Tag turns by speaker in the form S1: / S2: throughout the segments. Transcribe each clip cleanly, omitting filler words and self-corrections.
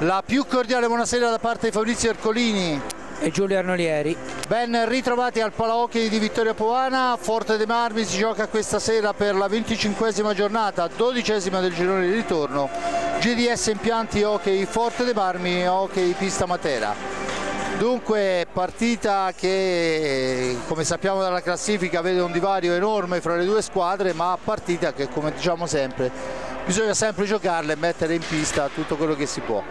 S1: La più cordiale buonasera da parte di Fabrizio Ercolini
S2: e Giulio Arnolieri.
S1: Ben ritrovati al Palahockey di Vittoria Puana. Forte dei Marmi si gioca questa sera per la 25esima giornata, 12esima del girone di ritorno. GDS Impianti Hockey Forte dei Marmi, Hockey Pista Matera. Dunque partita che, come sappiamo dalla classifica, vede un divario enorme fra le due squadre, ma partita che, come diciamo sempre, bisogna sempre giocarla e mettere in pista tutto quello che si può.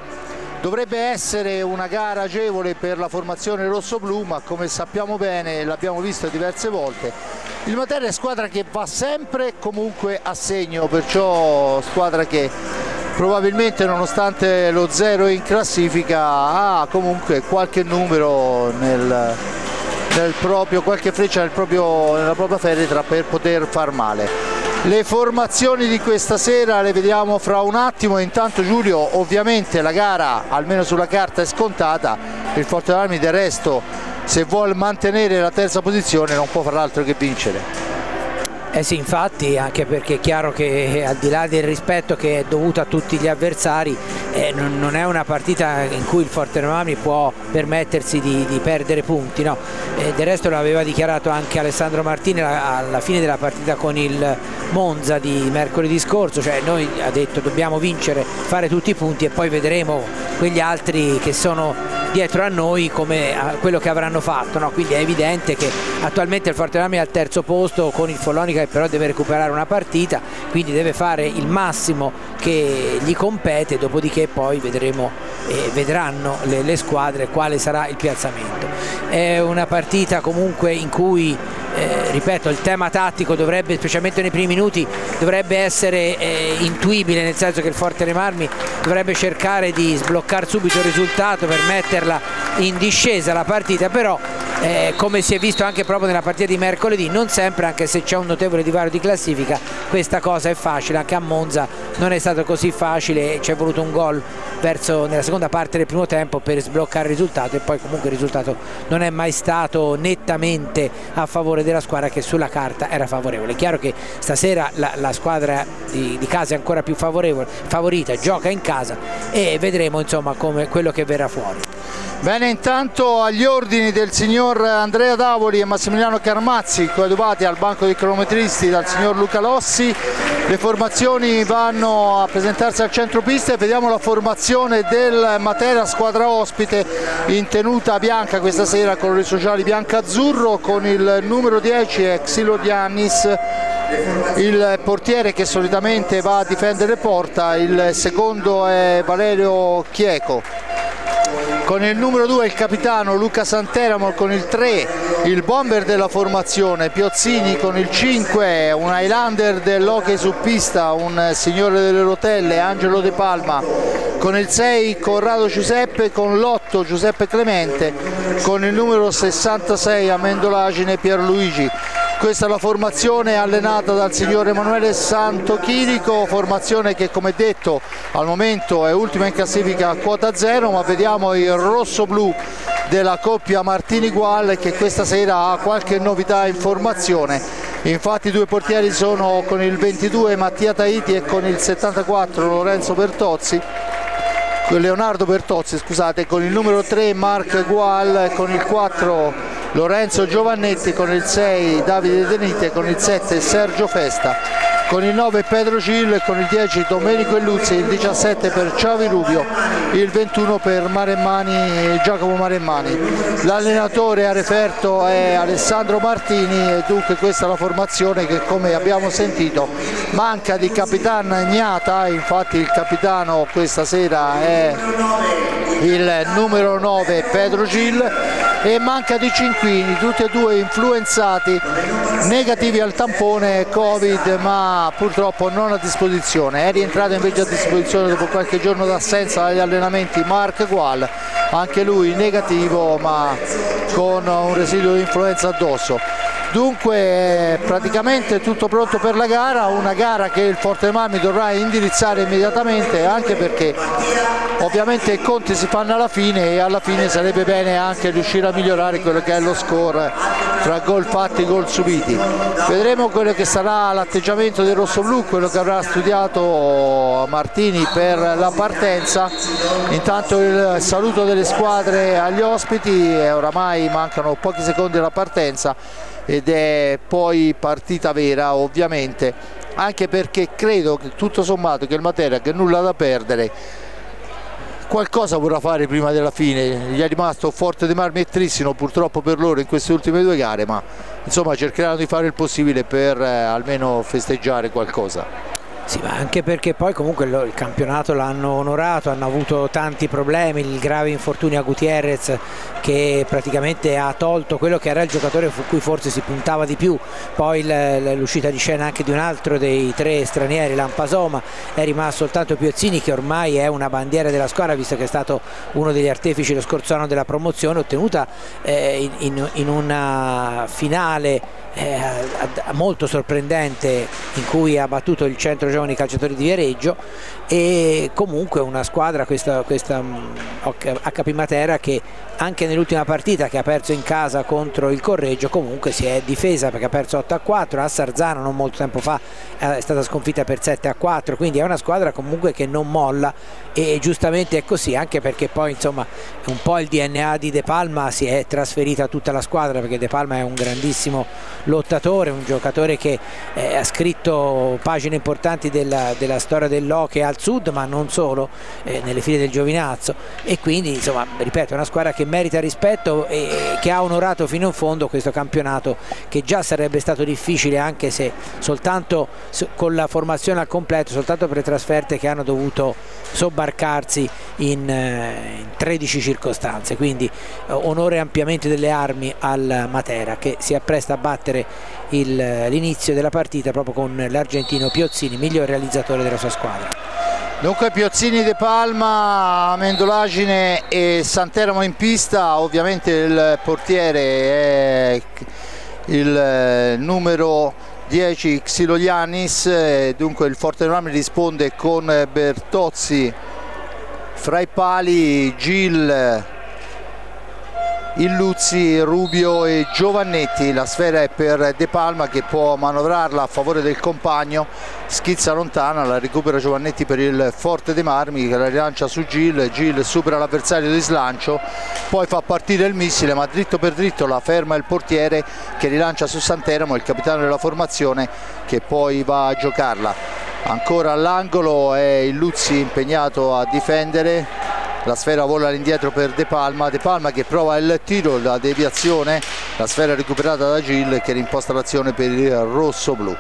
S1: Dovrebbe essere una gara agevole per la formazione rosso-blu, ma come sappiamo bene, l'abbiamo visto diverse volte, il Matera è squadra che va sempre comunque a segno, perciò squadra che probabilmente, nonostante lo 0 in classifica, ha comunque qualche numero nel proprio, qualche freccia nella propria feretra per poter far male. Le formazioni di questa sera le vediamo fra un attimo. Intanto, Giulio, ovviamente la gara almeno sulla carta è scontata, il Forte dei Marmi del resto, se vuole mantenere la terza posizione, non può far altro che vincere.
S2: Eh sì, infatti, anche perché è chiaro che al di là del rispetto che è dovuto a tutti gli avversari, non è una partita in cui il Forte dei Marmi può permettersi di perdere punti, no? Del resto lo aveva dichiarato anche Alessandro Martini alla fine della partita con il Monza di mercoledì scorso, cioè noi, ha detto, dobbiamo vincere, fare tutti i punti e poi vedremo quegli altri che sono dietro a noi come quello che avranno fatto, no? Quindi è evidente che attualmente il Forte dei Marmi è al terzo posto con il Follonica, che però deve recuperare una partita, quindi deve fare il massimo che gli compete, dopodiché poi vedranno le squadre quale sarà il piazzamento. È una partita comunque in cui ripeto, il tema tattico dovrebbe, specialmente nei primi minuti, dovrebbe essere intuibile, nel senso che il Forte dei Marmi dovrebbe cercare di sbloccare subito il risultato per metterla in discesa la partita, però come si è visto anche proprio nella partita di mercoledì, non sempre, anche se c'è un notevole divario di classifica, questa cosa è facile. Anche a Monza non è stato così facile, ci è voluto un gol nella seconda parte del primo tempo per sbloccare il risultato, e poi comunque il risultato non è mai stato nettamente a favore della squadra che sulla carta era favorevole. È chiaro che stasera la squadra di casa è ancora più favorita, gioca in casa e vedremo insomma quello che verrà fuori.
S1: Bene, intanto agli ordini del signor Andrea Davoli e Massimiliano Carmazzi, coadiuvati al banco dei cronometristi dal signor Luca Lossi, le formazioni vanno a presentarsi al centropista e vediamo la formazione del Matera, squadra ospite in tenuta bianca questa sera, colori sociali bianco-azzurro, con il numero 10 è Xilo Giannis, il portiere che solitamente va a difendere porta, il secondo è Valerio Chieco. Con il numero 2 il capitano Luca Santeramo, con il 3 il bomber della formazione Piozzini, con il 5 un Highlander dell'hockey su pista, un signore delle rotelle Angelo De Palma, con il 6 Corrado Giuseppe, con l'8 Giuseppe Clemente, con il numero 66 Amendolagine Pierluigi. Questa è la formazione allenata dal signor Emanuele Santochirico, formazione che, come detto, al momento è ultima in classifica a quota 0, ma vediamo il rosso-blu della coppia Martini-Gual che questa sera ha qualche novità in formazione. Infatti i due portieri sono con il 22 Mattia Tahiti e con il 74 Leonardo Bertozzi, scusate, con il numero 3 Mark Gual, con il 4 Lorenzo Giovannetti, con il 6 Davide Denite, con il 7 Sergio Festa, con il 9 Pedro Gil, con il 10 Domenico Elluzzi, il 17 per Ciavi Rubio, il 21 per Giacomo Maremmani. L'allenatore a referto è Alessandro Martini e dunque questa è la formazione che, come abbiamo sentito, manca di capitan Gnata. Infatti il capitano questa sera è il numero 9 Pedro Gil e manca di cinquini, tutti e due influenzati, negativi al tampone Covid, ma purtroppo non a disposizione. È rientrato invece a disposizione dopo qualche giorno d'assenza dagli allenamenti Mark Gual, anche lui negativo ma con un residuo di influenza addosso. Dunque praticamente tutto pronto per la gara, una gara che il Forte dei Marmi dovrà indirizzare immediatamente, anche perché ovviamente i conti si fanno alla fine e alla fine sarebbe bene anche riuscire a migliorare quello che è lo score fra gol fatti e gol subiti. Vedremo quello che sarà l'atteggiamento del rossoblu, quello che avrà studiato Martini per la partenza. Intanto il saluto delle squadre agli ospiti, oramai mancano pochi secondi alla partenza ed è poi partita vera, ovviamente, anche perché credo che tutto sommato che il Matera, che nulla da perdere, qualcosa vorrà fare prima della fine. Gli è rimasto Forte dei Marmi e Trissino purtroppo per loro in queste ultime due gare, ma insomma cercheranno di fare il possibile per almeno festeggiare qualcosa.
S2: Sì, ma anche perché poi comunque il campionato l'hanno onorato, hanno avuto tanti problemi, il grave infortunio a Gutierrez che praticamente ha tolto quello che era il giocatore su cui forse si puntava di più, poi l'uscita di scena anche di un altro dei tre stranieri, Lampasoma, è rimasto soltanto Piozzini, che ormai è una bandiera della squadra visto che è stato uno degli artefici lo scorso anno della promozione ottenuta in una finale molto sorprendente in cui ha battuto il Centro Giovani Calciatori di Viareggio, e comunque una squadra, questa HP Matera, che anche nell'ultima partita che ha perso in casa contro il Correggio comunque si è difesa, perché ha perso 8-4, a Sarzano non molto tempo fa è stata sconfitta per 7-4, quindi è una squadra comunque che non molla, e giustamente è così, anche perché poi insomma un po' il DNA di De Palma si è trasferito a tutta la squadra, perché De Palma è un grandissimo lottatore, un giocatore che ha scritto pagine importanti della storia dell'hockey al sud, ma non solo, nelle file del Giovinazzo, e quindi insomma ripeto è una squadra che merita rispetto e che ha onorato fino in fondo questo campionato, che già sarebbe stato difficile anche se soltanto con la formazione al completo, soltanto per le trasferte che hanno dovuto sobbarcarsi in 13 circostanze, quindi onore ampiamente delle armi al Matera, che si appresta a battere l'inizio della partita proprio con l'argentino Piozzini, miglior realizzatore della sua squadra.
S1: Dunque Piozzini, De Palma, Mendolagine e Santeramo in pista. Ovviamente il portiere è il numero 10 Xilolianis, dunque il Forte dei Marmi risponde con Bertozzi fra i pali, Gil, Illuzzi, Rubio e Giovannetti. La sfera è per De Palma, che può manovrarla a favore del compagno, schizza lontana, la recupera Giovannetti per il Forte dei Marmi, che la rilancia su Gil. Gil supera l'avversario di slancio, poi fa partire il missile, ma dritto per dritto la ferma il portiere, che rilancia su Santeramo, il capitano della formazione, che poi va a giocarla. Ancora all'angolo è Illuzzi impegnato a difendere. La sfera vola all'indietro per De Palma, De Palma che prova il tiro, la deviazione, la sfera recuperata da Gil, che rimposta l'azione per il rosso-blu.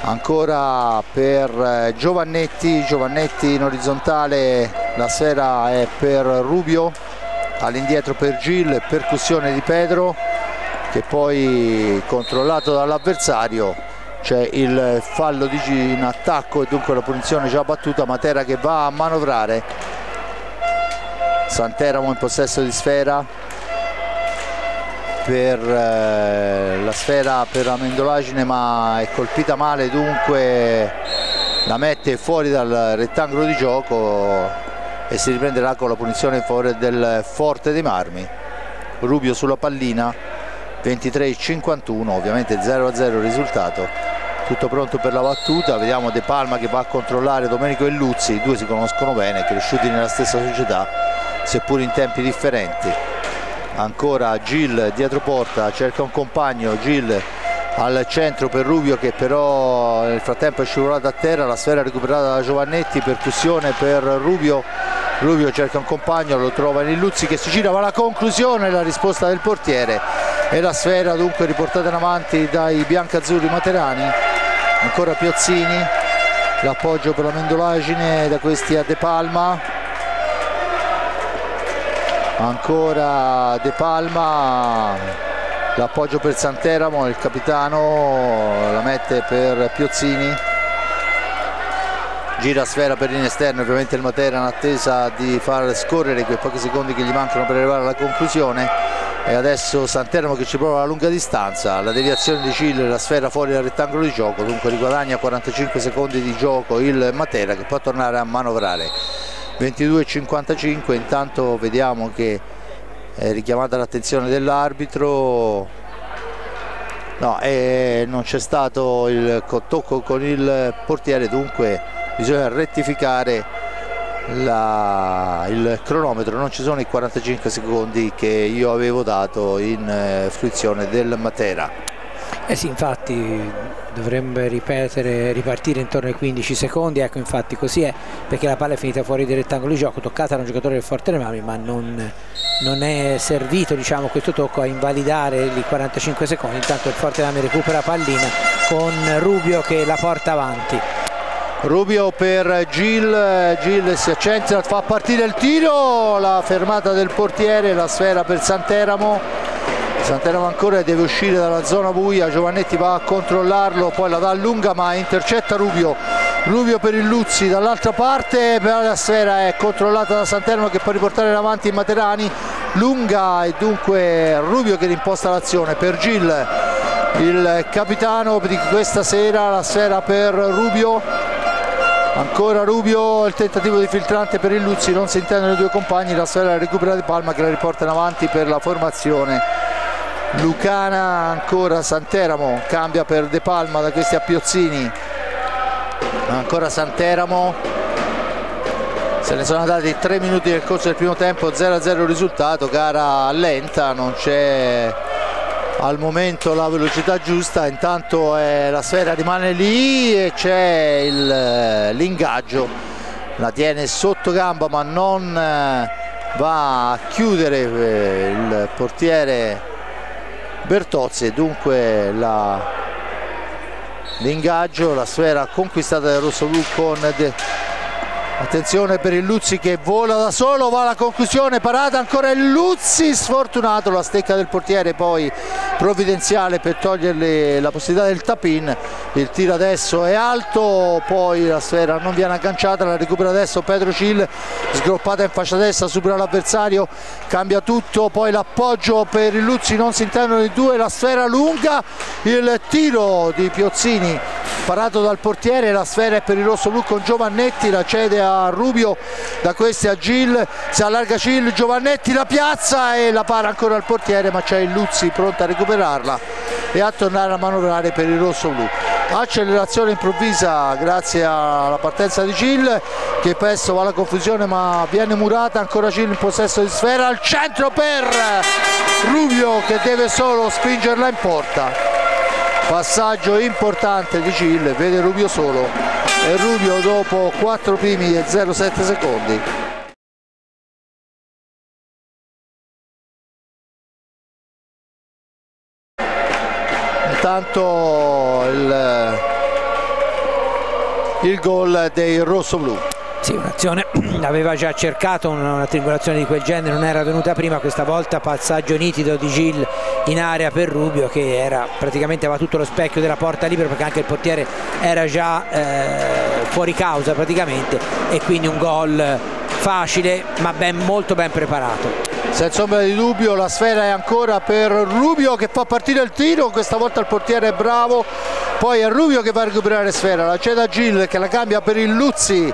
S1: Ancora per Giovannetti, Giovannetti in orizzontale, la sfera è per Rubio, all'indietro per Gil, percussione di Pedro, che poi controllato dall'avversario. C'è il fallo in attacco e dunque la punizione già battuta. Matera che va a manovrare. Santeramo in possesso di sfera, per la sfera per la Mendolagine, ma è colpita male, dunque la mette fuori dal rettangolo di gioco e si riprenderà con la punizione in favore del Forte dei Marmi. Rubio sulla pallina, 23-51, ovviamente 0-0 il risultato. Tutto pronto per la battuta, vediamo De Palma che va a controllare Domenico Illuzzi, i due si conoscono bene, cresciuti nella stessa società seppur in tempi differenti. Ancora Gil dietro porta, cerca un compagno, Gil al centro per Rubio, che però nel frattempo è scivolato a terra, la sfera recuperata da Giovannetti, percussione per Rubio, Rubio cerca un compagno, lo trova in Illuzzi che si gira, va alla conclusione, la risposta del portiere e la sfera dunque riportata in avanti dai biancazzurri materani. Ancora Piozzini, l'appoggio per la Mendolagine, da questi a De Palma, ancora De Palma, l'appoggio per Santeramo, il capitano la mette per Piozzini, gira sfera per l'inesterno, ovviamente il Matera in attesa di far scorrere quei pochi secondi che gli mancano per arrivare alla conclusione. E adesso Santeramo che ci prova la lunga distanza, la deviazione di Cille, la sfera fuori dal rettangolo di gioco, dunque riguadagna 45 secondi di gioco il Matera, che può tornare a manovrare. 22:55, intanto vediamo che è richiamata l'attenzione dell'arbitro No, non c'è stato il tocco con il portiere, dunque bisogna rettificare il cronometro. Non ci sono i 45 secondi che io avevo dato in fruizione del Matera.
S2: Sì, infatti dovremmo ripartire intorno ai 15 secondi, ecco, infatti così è, perché la palla è finita fuori dai rettangoli di gioco, toccata da un giocatore del Forte Marmi, ma non è servito, diciamo, questo tocco a invalidare i 45 secondi. Intanto il Forte Marmi recupera pallina con Rubio che la porta avanti.
S1: Rubio per Gil si accentra, fa partire il tiro, la fermata del portiere, la sfera per Santeramo. Santeramo ancora deve uscire dalla zona buia, Giovannetti va a controllarlo, poi la dà lunga ma intercetta Rubio per il Luzzi dall'altra parte, però la sfera è controllata da Santeramo che può riportare in avanti i Materani, lunga, e dunque Rubio che rimposta l'azione per Gil, il capitano di questa sera. La sfera per Rubio, ancora Rubio, il tentativo di filtrante per il Luzzi, non si intendono i due compagni, la sfera la recupera Di Palma che la riporta in avanti per la formazione lucana. Ancora Santeramo, cambia per De Palma da questi a Piozzini, ancora Santeramo, se ne sono andati 3 minuti nel corso del primo tempo, 0-0 il risultato, gara lenta, non c'è al momento la velocità giusta. Intanto la sfera rimane lì e c'è l'ingaggio, la tiene sotto gamba ma non va a chiudere il portiere Bertozzi, e dunque l'ingaggio, la sfera conquistata dal rossoblu con attenzione per il Luzzi che vola da solo, va alla conclusione, parata ancora il Luzzi, sfortunato, la stecca del portiere poi provvidenziale per toglierle la possibilità del tap-in. Il tiro adesso è alto, poi la sfera non viene agganciata, la recupera adesso Pedro Cil, sgroppata in fascia destra, supera l'avversario, cambia tutto, poi l'appoggio per il Luzzi, non si intendono i due, la sfera lunga, il tiro di Piozzini parato dal portiere, la sfera è per il rossoblu con Giovannetti, la cede a Rubio, da questi a Gil, si allarga Gil, Giovannetti la piazza e la para ancora al portiere, ma c'è il Luzzi pronto a recuperarla e a tornare a manovrare per il rossoblu. Accelerazione improvvisa grazie alla partenza di Gil, che presto va alla confusione ma viene murata, ancora Gil in possesso di sfera, al centro per Rubio che deve solo spingerla in porta. Passaggio importante di Gil, vede Rubio solo e Rubio dopo 4 primi e 0,7 secondi. Intanto il gol dei rossoblu.
S2: Sì, un'azione, aveva già cercato una triangolazione di quel genere, non era venuta prima, questa volta passaggio nitido di Gil in area per Rubio che era praticamente, aveva tutto lo specchio della porta libera perché anche il portiere era già fuori causa praticamente, e quindi un gol facile ma molto ben preparato.
S1: Senza ombra di dubbio la sfera è ancora per Rubio che fa partire il tiro, questa volta il portiere è bravo, poi è Rubio che va a recuperare sfera, la cede a Gil che la cambia per il Luzzi.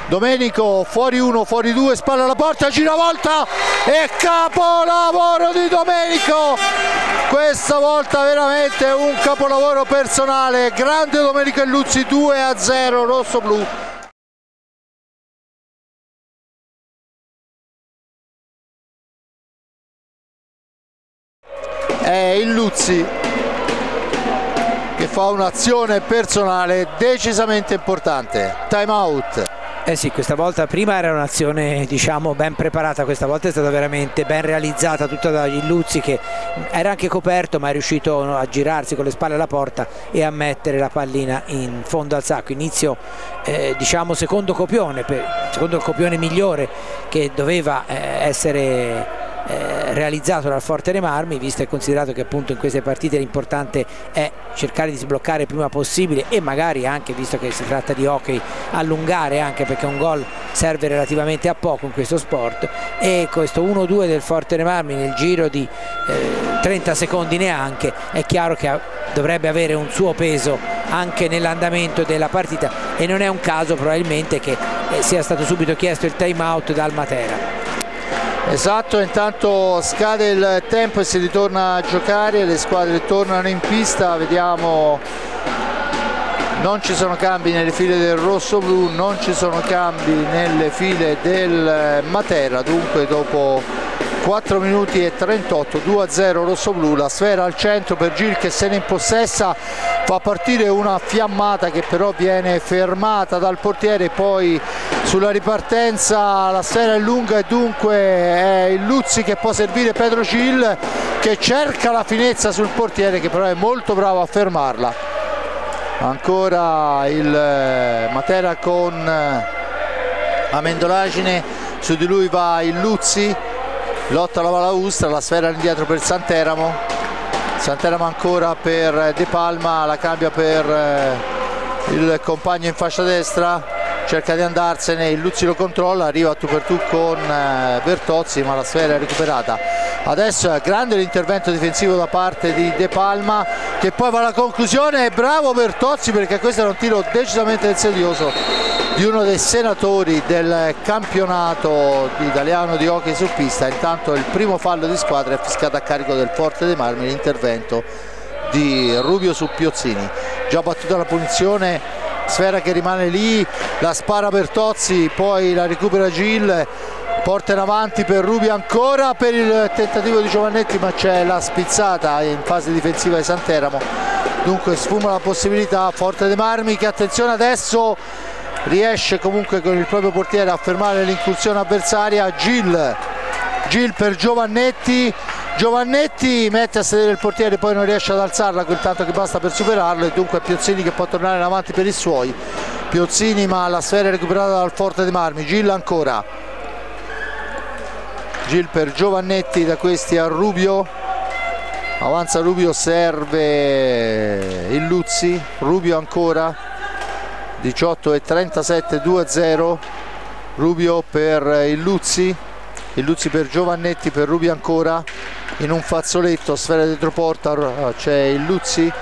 S1: Domenico fuori 1, fuori 2, spalla alla porta, giravolta e capolavoro di Domenico, questa volta veramente un capolavoro personale, grande Domenico e Luzzi, 2-0 rossoblu. È il Luzzi che fa un'azione personale decisamente importante. Time out.
S2: Sì, questa volta prima era un'azione diciamo ben preparata, questa volta è stata veramente ben realizzata tutta da Luzzi che era anche coperto ma è riuscito a girarsi con le spalle alla porta e a mettere la pallina in fondo al sacco. Inizio diciamo secondo copione migliore che doveva essere realizzato dal Forte Marmi, visto e considerato che appunto in queste partite l'importante è cercare di sbloccare il prima possibile e magari anche, visto che si tratta di hockey, allungare, anche perché un gol serve relativamente a poco in questo sport, e questo 1-2 del Forte Marmi nel giro di 30 secondi neanche, è chiaro che dovrebbe avere un suo peso anche nell'andamento della partita, e non è un caso probabilmente che sia stato subito chiesto il time out dal Matera.
S1: Esatto, intanto scade il tempo e si ritorna a giocare, le squadre tornano in pista, vediamo, non ci sono cambi nelle file del rosso-blu, non ci sono cambi nelle file del Matera, dunque dopo 4 minuti e 38, 2-0 rosso-blu, la sfera al centro per Gil che se ne impossessa, fa partire una fiammata che però viene fermata dal portiere, poi sulla ripartenza la sfera è lunga e dunque è il Luzzi che può servire Pedro Gil che cerca la finezza sul portiere che però è molto bravo a fermarla. Ancora il Matera con Amendolagine, su di lui va il Luzzi, lotta la balaustra, la sfera indietro per Santeramo, Santeramo ancora per De Palma, la cambia per il compagno in fascia destra, cerca di andarsene, il Luzzi lo controlla, arriva a tu per tu con Bertozzi ma la sfera è recuperata. Adesso è grande l'intervento difensivo da parte di De Palma che poi va alla conclusione, bravo Bertozzi perché questo era un tiro decisamente insidioso di uno dei senatori del campionato italiano di hockey su pista. Intanto il primo fallo di squadra è fischiato a carico del Forte dei Marmi, l'intervento di Rubio su Piozzini. Già battuta la punizione, sfera che rimane lì, la spara Bertozzi, poi la recupera Gil, porta in avanti per Rubio, ancora per il tentativo di Giovannetti ma c'è la spizzata in fase difensiva di Santeramo, dunque sfuma la possibilità. Forte dei Marmi che, attenzione, adesso riesce comunque con il proprio portiere a fermare l'incursione avversaria. Gil per Giovannetti, Giovannetti mette a sedere il portiere, poi non riesce ad alzarla quel tanto che basta per superarlo e dunque Piozzini che può tornare in avanti per i suoi. Piozzini ma la sfera è recuperata dal Forte dei Marmi. Gil ancora, Gil per Giovannetti, da questi a Rubio, avanza Rubio, serve il Luzzi, Rubio ancora, 18 e 37, 2-0, Rubio per il Luzzi per Giovannetti, per Rubio ancora, in un fazzoletto, sfera dietro porta, c'è il Luzzi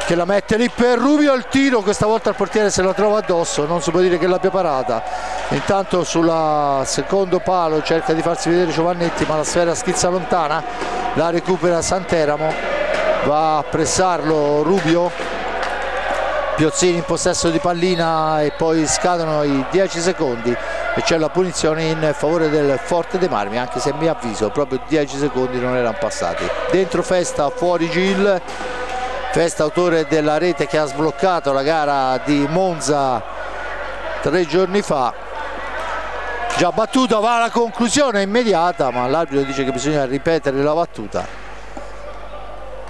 S1: che la mette lì per Rubio, il tiro, questa volta il portiere se la trova addosso, non si può dire che l'abbia parata. Intanto sul secondo palo cerca di farsi vedere Giovannetti ma la sfera schizza lontana, la recupera Santeramo, va a pressarlo Rubio, Piozzini in possesso di pallina e poi scadono i 10 secondi e c'è la punizione in favore del Forte dei Marmi, anche se a mio avviso proprio 10 secondi non erano passati. Dentro Festa, fuori Gil, Festa autore della rete che ha sbloccato la gara di Monza 3 giorni fa, già battuta, va alla conclusione immediata ma l'arbitro dice che bisogna ripetere la battuta.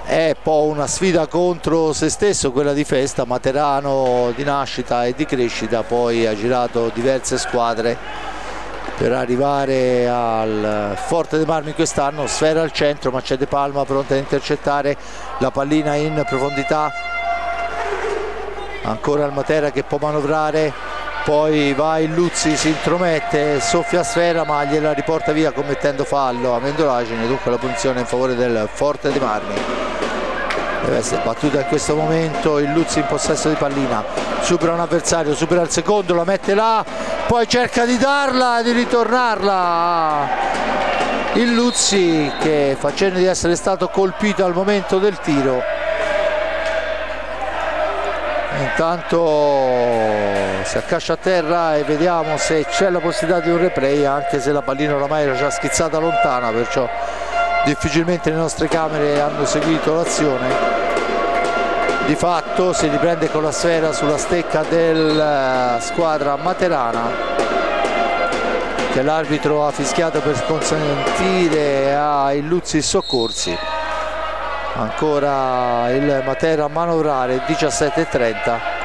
S1: È un po' una sfida contro se stesso quella di Festa, materano di nascita e di crescita, poi ha girato diverse squadre per arrivare al Forte dei Marmi quest'anno. Sfera al centro ma c'è De Palma pronta a intercettare la pallina in profondità, ancora il Matera che può manovrare, poi va il Luzzi, si intromette, soffia a sfera ma gliela riporta via commettendo fallo Amendolagine, dunque la punizione in favore del Forte dei Marmi. Deve essere battuta in questo momento, il Luzzi in possesso di pallina, supera un avversario, supera il secondo, la mette là, poi cerca di darla, di ritornarla il Luzzi che fa cenno di essere stato colpito al momento del tiro. Intanto si accascia a terra e vediamo se c'è la possibilità di un replay, anche se la pallina oramai era già schizzata lontana, perciò difficilmente le nostre camere hanno seguito l'azione. Di fatto si riprende con la sfera sulla stecca della squadra materana che l'arbitro ha fischiato per consentire ai Luzzi soccorsi. Ancora il Matera a manovrare, 17:30.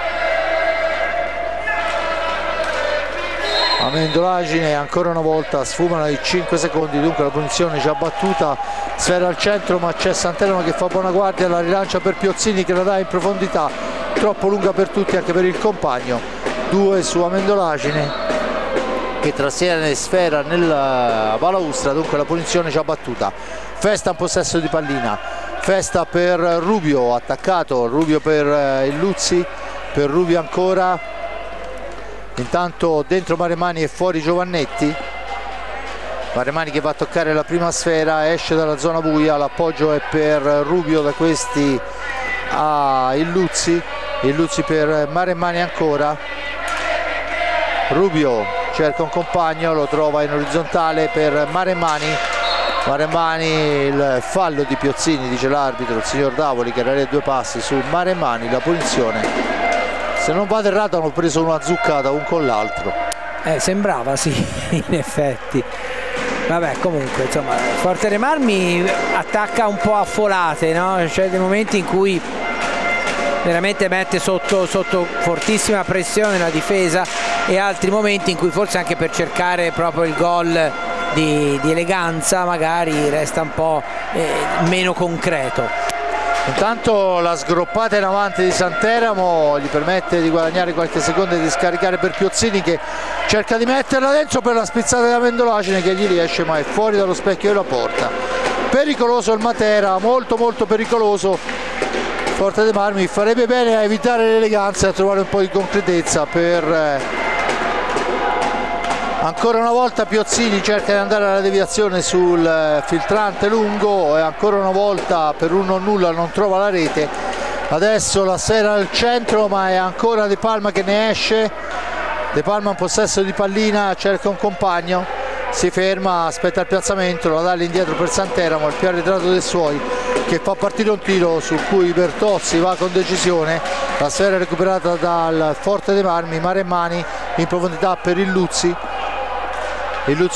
S1: Amendolagine ancora una volta, sfumano i 5 secondi, dunque la punizione già battuta. Sfera al centro ma c'è Santeramo che fa buona guardia, la rilancia per Piozzini che la dà in profondità, troppo lunga per tutti anche per il compagno. 2 su Amendolagine che trasciende sfera nella balaustra, dunque la punizione già battuta. Festa in possesso di pallina, Festa per Rubio, attaccato Rubio per il Luzzi, per Rubio ancora. Intanto dentro Maremani e fuori Giovannetti, Maremmani che va a toccare la prima sfera, esce dalla zona buia, l'appoggio è per Rubio, da questi a Illuzzi per Maremmani ancora. Rubio cerca un compagno, lo trova in orizzontale per Maremmani. Il fallo di Piozzini, dice l'arbitro, il signor Davoli, che era lì a 2 passi su Maremmani. La punizione, se non vado errato, hanno preso una zuccata un con l'altro.
S2: Sembrava, sì, in effetti. Vabbè, comunque, insomma, Forte dei Marmi attacca un po' a folate, no? C'è dei momenti in cui veramente mette sotto fortissima pressione la difesa, e altri momenti in cui forse anche per cercare proprio il gol di eleganza magari resta un po' meno concreto.
S1: Intanto la sgroppata in avanti di Santeramo gli permette di guadagnare qualche secondo e di scaricare per Piozzini, che cerca di metterla dentro per la spizzata della Mendolacine, che gli riesce ma è fuori dallo specchio della porta. Pericoloso il Matera, molto pericoloso. Forte dei Marmi farebbe bene a evitare l'eleganza e a trovare un po' di concretezza per ancora una volta Piozzini cerca di andare alla deviazione sul filtrante lungo, e ancora una volta per 1-0 non trova la rete. Adesso la sfera al centro, ma è ancora De Palma che ne esce. De Palma in possesso di pallina, cerca un compagno, si ferma, aspetta il piazzamento, la dà all'indietro per Santeramo, il più arretrato dei suoi, che fa partire un tiro su cui Bertozzi va con decisione. La sfera è recuperata dal Forte dei Marmi. Maremmani in profondità per Illuzzi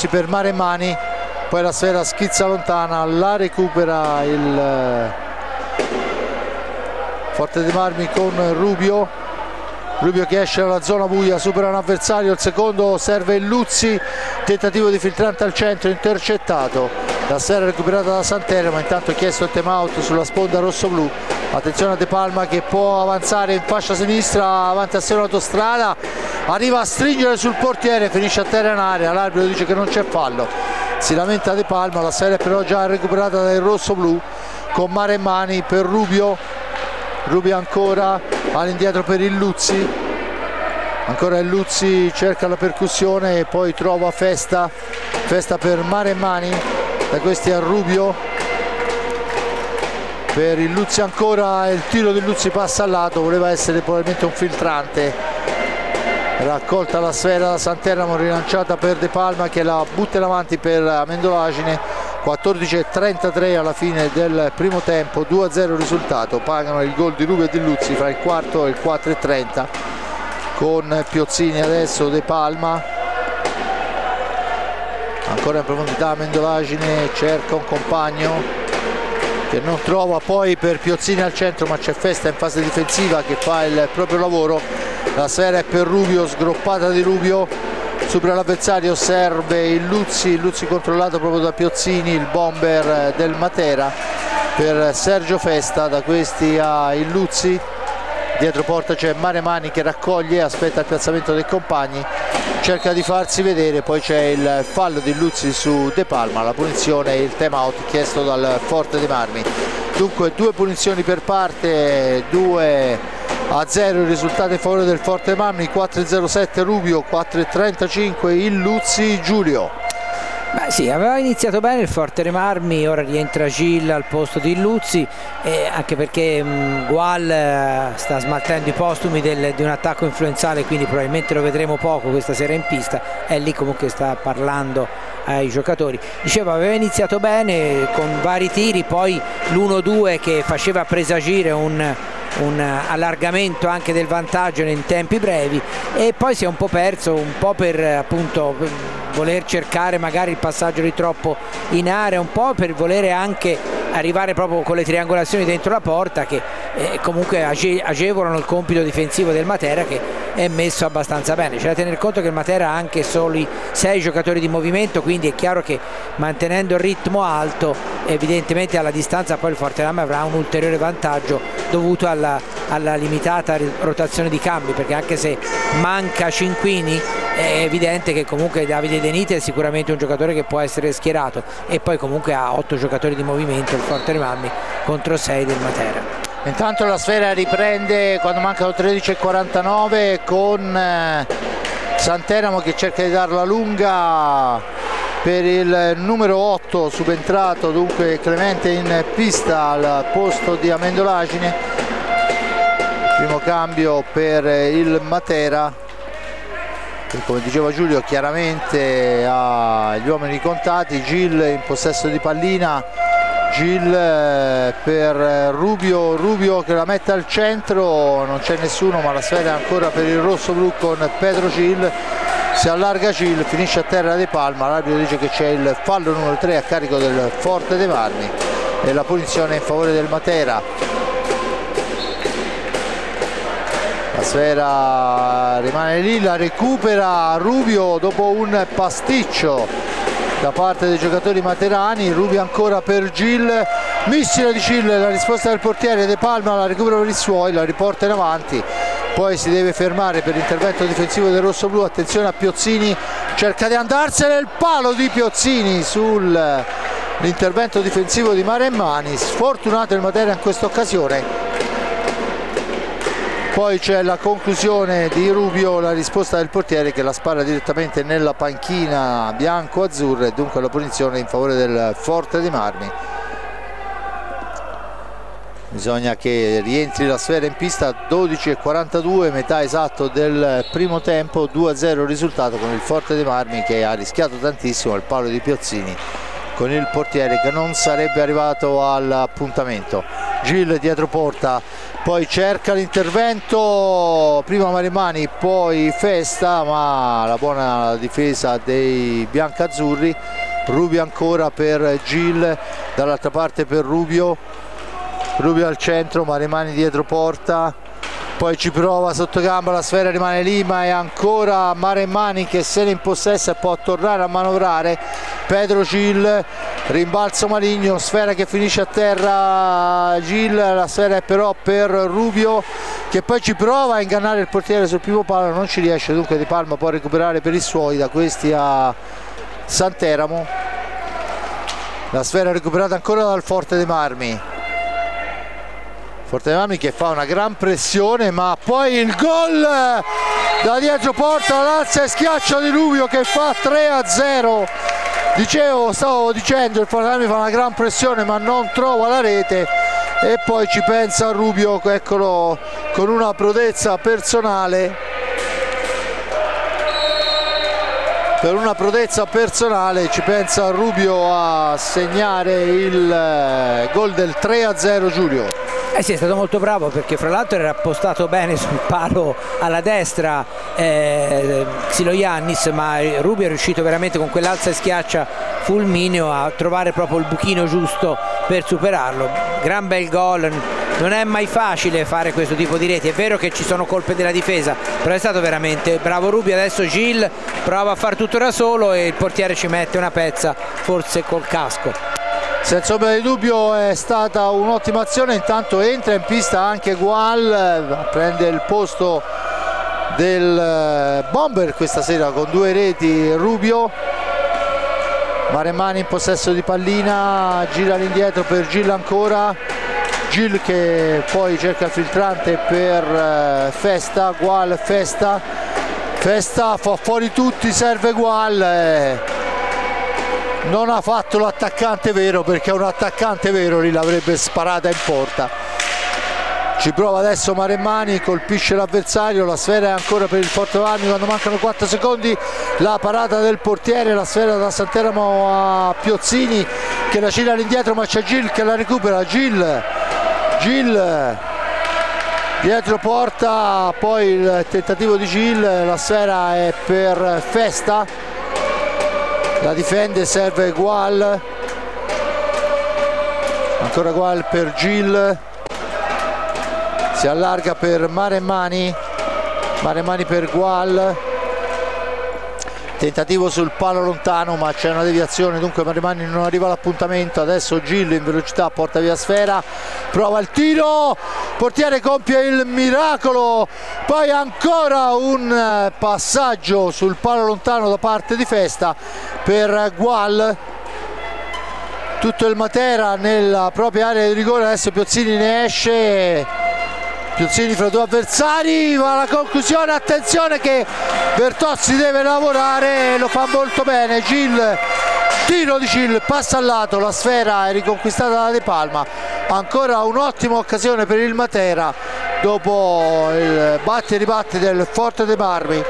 S1: per Maremmani, poi la sfera schizza lontana, la recupera il Forte dei Marmi con Rubio che esce dalla zona buia, supera un avversario, il secondo serve Illuzzi, tentativo di filtrante al centro, intercettato. La sfera recuperata da Santeramo, intanto ha chiesto il time out sulla sponda rosso-blu. Attenzione a De Palma che può avanzare in fascia sinistra avanti a sé un'autostrada, arriva a stringere sul portiere, finisce a terra in area, l'arbitro dice che non c'è fallo, si lamenta De Palma. La sfera è però già recuperata dal rosso-blu con Maremmani per Rubio ancora all'indietro per Illuzzi, ancora Illuzzi cerca la percussione e poi trova Festa per Maremmani, da questi a Rubio per Illuzzi ancora, il tiro di Illuzzi passa al lato, voleva essere probabilmente un filtrante. Raccolta la sfera da Santeramo, rilanciata per De Palma che la butta in avanti per Mendolacine. 14:33 alla fine del primo tempo, 2-0 il risultato. Pagano il gol di Rubio e di Illuzzi fra il quarto e il 4:30 con Piozzini. Adesso De Palma ancora in profondità, Mendolacine cerca un compagno che non trova, poi per Piozzini al centro, ma c'è Festa in fase difensiva che fa il proprio lavoro. La sfera è per Rubio, sgroppata di Rubio, supera l'avversario, serve Illuzzi controllato proprio da Piozzini, il bomber del Matera per Sergio Festa, da questi a Illuzzi. Dietro porta c'è Maremmani che raccoglie, aspetta il piazzamento dei compagni, cerca di farsi vedere, poi c'è il fallo di Illuzzi su De Palma, la punizione e il time out chiesto dal Forte dei Marmi. Dunque 2 punizioni per parte, 2-0 il risultato in favore del Forte dei Marmi. 4:07 Rubio, 4:35 Illuzzi. Giulio.
S2: Beh sì, aveva iniziato bene il Forte dei Marmi, ora rientra Gil al posto di Illuzzi, anche perché Gual sta smaltendo i postumi di un attacco influenzale, quindi probabilmente lo vedremo poco questa sera in pista. È lì comunque sta parlando ai giocatori. Dicevo, aveva iniziato bene con vari tiri, poi l'1-2 che faceva presagire un allargamento anche del vantaggio in tempi brevi, e poi si è un po' perso, un po' per appunto voler cercare magari il passaggio di troppo in area, un po' per volere anche arrivare proprio con le triangolazioni dentro la porta, che comunque agevolano il compito difensivo del Matera, che è messo abbastanza bene. C'è da tener conto che il Matera ha anche soli 6 giocatori di movimento, quindi è chiaro che mantenendo il ritmo alto evidentemente alla distanza poi il Forte Marmi avrà un ulteriore vantaggio dovuto alla limitata rotazione di cambi, perché anche se manca Cinquini è evidente che comunque Davide Denite è sicuramente un giocatore che può essere schierato, e poi comunque ha 8 giocatori di movimento il Forte Marmi contro 6 del Matera.
S1: Intanto la sfera riprende quando mancano 13:49 con Santeramo che cerca di darla lunga per il numero 8 subentrato dunque Clemente in pista al posto di Amendolagine. Primo cambio per il Matera, che come diceva Giulio chiaramente ha gli uomini contati. Gil in possesso di pallina, Gil per Rubio che la mette al centro, non c'è nessuno ma la sfera è ancora per il rosso-blu con Pedro Gil. Si allarga Gil, finisce a terra De Palma, l'arbitro dice che c'è il fallo numero 3 a carico del Forte dei Marmi e la punizione in favore del Matera. La sfera rimane lì, la recupera Rubio dopo un pasticcio da parte dei giocatori materani. Rubio ancora per Gil, missile di Gil, la risposta del portiere De Palma, la recupera per i suoi, la riporta in avanti. Poi si deve fermare per l'intervento difensivo del rosso-blu. Attenzione a Piozzini, cerca di andarsene, il palo di Piozzini sull'intervento difensivo di Maremmani. Sfortunato il Matera in questa occasione. Poi c'è la conclusione di Rubio, la risposta del portiere che la spara direttamente nella panchina bianco-azzurra e dunque la punizione in favore del Forte dei Marmi. Bisogna che rientri la sfera in pista. 12:42, metà esatto del primo tempo, 2-0 risultato con il Forte dei Marmi che ha rischiato tantissimo il palo di Piozzini con il portiere che non sarebbe arrivato all'appuntamento. Gil dietro porta, poi cerca l'intervento, prima Maremmani poi Festa, ma la buona difesa dei biancazzurri. Rubio ancora per Gil, dall'altra parte per Rubio al centro, Maremmani dietro porta, poi ci prova sotto gamba, la sfera rimane lì ma è ancora Maremmani che se ne impossessa e può tornare a manovrare. Pedro Gil, rimbalzo maligno, sfera che finisce a terra. Gil, la sfera è però per Rubio che poi ci prova a ingannare il portiere sul primo palo, non ci riesce, dunque Di Palma può recuperare per i suoi. Da questi a Santeramo, la sfera recuperata ancora dal Forte dei Marmi. Forte dei Marmi che fa una gran pressione ma poi il gol da dietro porta, l'alza e schiaccia di Rubio che fa 3-0. Stavo dicendo, il Forte dei Marmi fa una gran pressione ma non trova la rete e poi ci pensa Rubio, eccolo con una prodezza personale. Per una prodezza personale ci pensa Rubio a segnare il gol del 3-0. Giulio.
S2: Sì, è stato molto bravo perché fra l'altro era appostato bene sul palo alla destra Xiloyannis, ma Rubio è riuscito veramente con quell'alza e schiaccia fulmineo a trovare proprio il buchino giusto per superarlo. Gran bel gol, non è mai facile fare questo tipo di reti, è vero che ci sono colpe della difesa, però è stato veramente bravo Rubio. Adesso Gil prova a far tutto da solo e il portiere ci mette una pezza, forse col casco.
S1: Senza ombra di dubbio è stata un'ottima azione. Intanto entra in pista anche Gual, prende il posto del bomber questa sera con 2 reti Rubio. Maremmani in possesso di pallina, gira all'indietro per Gil ancora, Gil che poi cerca il filtrante per Festa, Gual, Festa fa fuori tutti, serve Gual, non ha fatto l'attaccante vero perché un attaccante vero lì l'avrebbe sparata in porta. Ci prova adesso Maremmani, colpisce l'avversario, la sfera è ancora per il Forte dei Marmi quando mancano 4 secondi, la parata del portiere, la sfera da Santeramo a Piozzini che la gira all'indietro ma c'è Gil che la recupera. Gil dietro porta, poi il tentativo di Gil, la sfera è per Festa, la difende, serve Gual, ancora Gual per Gil, si allarga per Maremmani per Gual, tentativo sul palo lontano ma c'è una deviazione, dunque Maremmani non arriva all'appuntamento. Adesso Gil in velocità porta via sfera, prova il tiro, portiere compie il miracolo, poi ancora un passaggio sul palo lontano da parte di Festa per Gual. Tutto il Matera nella propria area di rigore, adesso Piozzini ne esce, Piozzini fra 2 avversari, va alla conclusione, attenzione che Bertozzi deve lavorare, lo fa molto bene, Gil tiro di Gil, passa al lato, la sfera è riconquistata da De Palma. Ancora un'ottima occasione per il Matera dopo il batti e ribatti del Forte dei Marmi.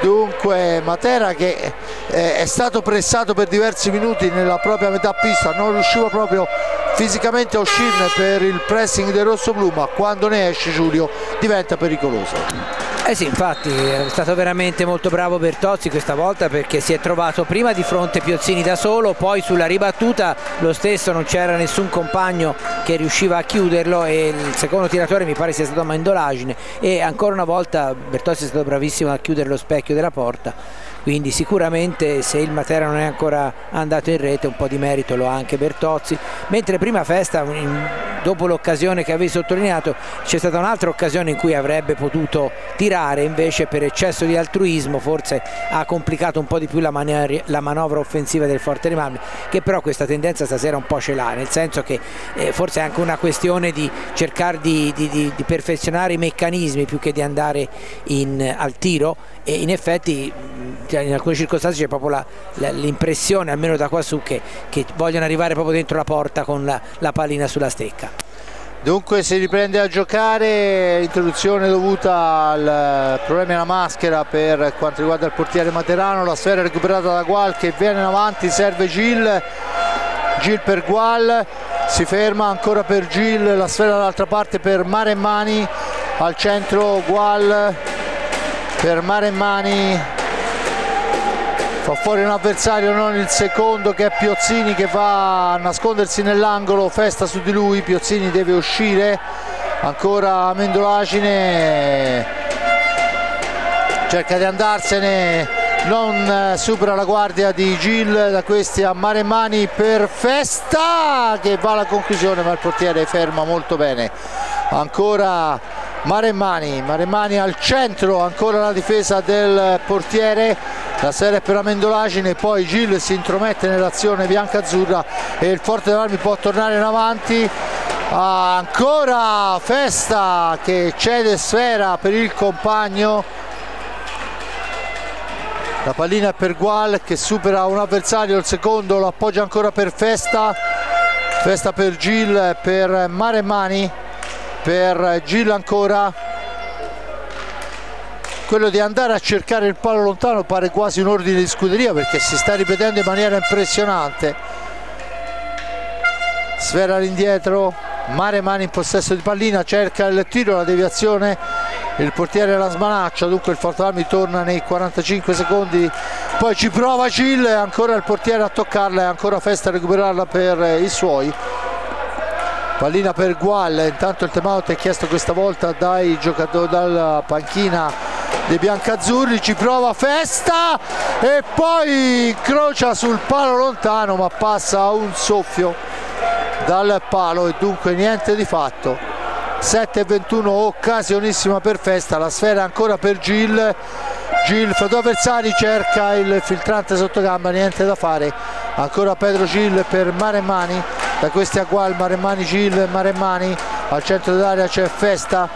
S1: Dunque Matera che è stato pressato per diversi minuti nella propria metà pista, non riusciva proprio fisicamente a uscirne per il pressing del rossoblu, ma quando ne esce Giulio diventa pericoloso.
S2: Sì, infatti è stato veramente molto bravo Bertozzi questa volta, perché si è trovato prima di fronte Piozzini da solo, poi sulla ribattuta lo stesso, non c'era nessun compagno che riusciva a chiuderlo, e il secondo tiratore mi pare sia stato Mandolagine, e ancora una volta Bertozzi è stato bravissimo a chiudere lo specchio della porta. Quindi sicuramente, se il Matera non è ancora andato in rete, un po' di merito lo ha anche Bertozzi. Mentre prima Festa, dopo l'occasione che avevi sottolineato, c'è stata un'altra occasione in cui avrebbe potuto tirare, invece per eccesso di altruismo forse ha complicato un po' di più la manovra offensiva del Forte dei Marmi, che però questa tendenza stasera un po' ce l'ha, nel senso che forse è anche una questione di cercare di perfezionare i meccanismi più che di andare al tiro, e in effetti in alcune circostanze c'è proprio l'impressione, almeno da qua su, che vogliono arrivare proprio dentro la porta con la pallina sulla stecca.
S1: Dunque si riprende a giocare, interruzione dovuta al problema alla maschera per quanto riguarda il portiere materano. La sfera recuperata da Gual che viene in avanti, serve Gil per Gual, si ferma ancora per Gil, la sfera dall'altra parte per Maremmani, al centro Gual per Maremmani, fa fuori un avversario, non il secondo, che è Piozzini, che va a nascondersi nell'angolo. Festa su di lui, Piozzini deve uscire, ancora Mendolagine cerca di andarsene, non supera la guardia di Gil, da questi a Maremmani per Festa che va alla conclusione, ma il portiere ferma molto bene. Ancora Maremmani al centro, ancora la difesa del portiere, la serie per la Mendolagine, poi Gil si intromette nell'azione bianca-azzurra e il Forte dei Marmi può tornare in avanti. Ancora Festa che cede sfera per il compagno, la pallina è per Gual che supera un avversario, il secondo lo appoggia ancora per Festa per Gil, per Maremmani, per Gil ancora. Quello di andare a cercare il palo lontano pare quasi un ordine di scuderia, perché si sta ripetendo in maniera impressionante. Sfera all'indietro, Maremmani in possesso di pallina, cerca il tiro, la deviazione, il portiere la smanaccia, dunque il Forte Armi torna nei 45 secondi, poi ci prova Gil, ancora il portiere a toccarla e ancora Festa a recuperarla per i suoi. Pallina per Gual, intanto il timeout è chiesto questa volta dai giocatori dalla panchina dei biancazzurri, ci prova Festa e poi incrocia sul palo lontano, ma passa a un soffio dal palo e dunque niente di fatto. 7-21, occasionissima per Festa, la sfera ancora per Gil fra due avversari, cerca il filtrante sotto gamba, niente da fare. Ancora Pedro Gil per Maremmani, da questi a Gual, Maremmani Gil, Maremmani al centro dell'area c'è Festa,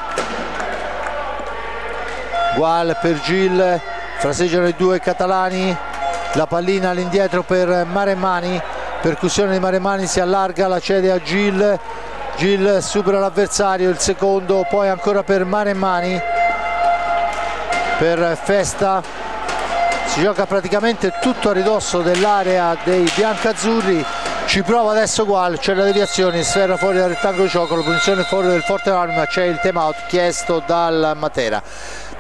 S1: Gual per Gil, fraseggiano i due catalani, la pallina all'indietro per Maremmani, percussione di Maremmani, si allarga, la cede a Gil, Gil supera l'avversario, il secondo, poi ancora per Maremmani, per Festa, si gioca praticamente tutto a ridosso dell'area dei biancazzurri. Ci prova adesso Gual, c'è la deviazione, sfera fuori dal rettangolo di gioco, la punizione fuori del Forte Armi, ma c'è il timeout chiesto dal Matera.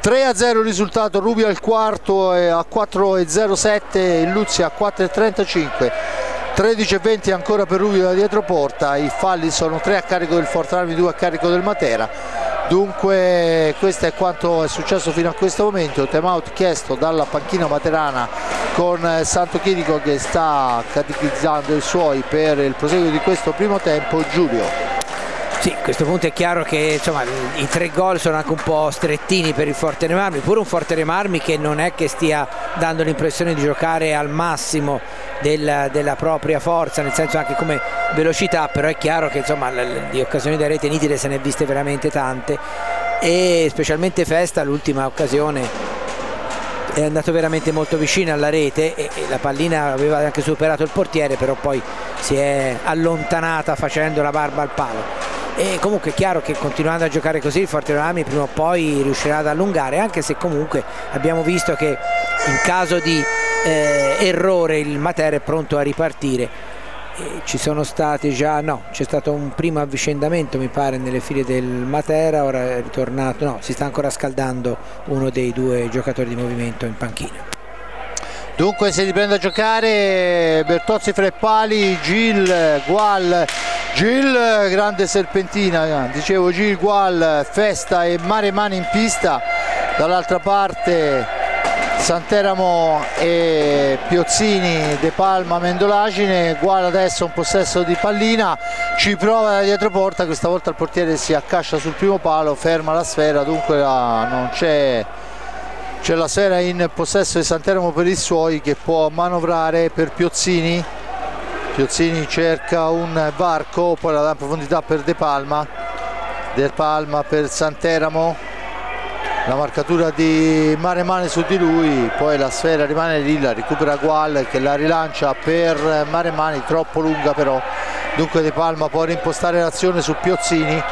S1: 3-0 il risultato, Rubio al quarto a 4,07, il Luzzi a 4,35. 13-20 ancora per Rubio da dietro porta, i falli sono 3 a carico del Forte Armi, 2 a carico del Matera. Dunque questo è quanto è successo fino a questo momento. Timeout chiesto dalla panchina materana con Santo Chirico che sta catechizzando i suoi per il proseguo di questo primo tempo. Giulio.
S2: Sì, a questo punto è chiaro che insomma, i 3 gol sono anche un po' strettini per il Forte dei Marmi, pure un Forte dei Marmi che non è che stia dando l'impressione di giocare al massimo della propria forza, nel senso anche come velocità, però è chiaro che insomma di occasioni da rete nitide se ne è viste veramente tante, e specialmente Festa l'ultima occasione è andato veramente molto vicino alla rete e la pallina aveva anche superato il portiere, però poi si è allontanata facendo la barba al palo. E comunque è chiaro che continuando a giocare così il Fortebrami prima o poi riuscirà ad allungare, anche se comunque abbiamo visto che in caso di errore il Matera è pronto a ripartire. Ci sono stati già, no, c'è stato un primo avvicendamento mi pare nelle file del Matera, ora è ritornato, no, si sta ancora scaldando uno dei due giocatori di movimento in panchina.
S1: Dunque si riprende a giocare, Bertozzi fra i pali, Gil, Gual, Gil, grande serpentina, dicevo Gil, Gual, Festa e Maremani in pista, dall'altra parte Santeramo e Piozzini, De Palma, Mendolagine. Gual adesso un possesso di pallina, ci prova da dietro porta, questa volta il portiere si accascia sul primo palo, ferma la sfera, dunque non c'è la sfera in possesso di Santeramo per i suoi, che può manovrare per Piozzini. Piozzini cerca un varco, poi la dà in profondità per De Palma, De Palma per Santeramo, la marcatura di Maremani su di lui, poi la sfera rimane lì, la recupera Gual che la rilancia per Maremani, troppo lunga però, dunque De Palma può rimpostare l'azione su Piozzini,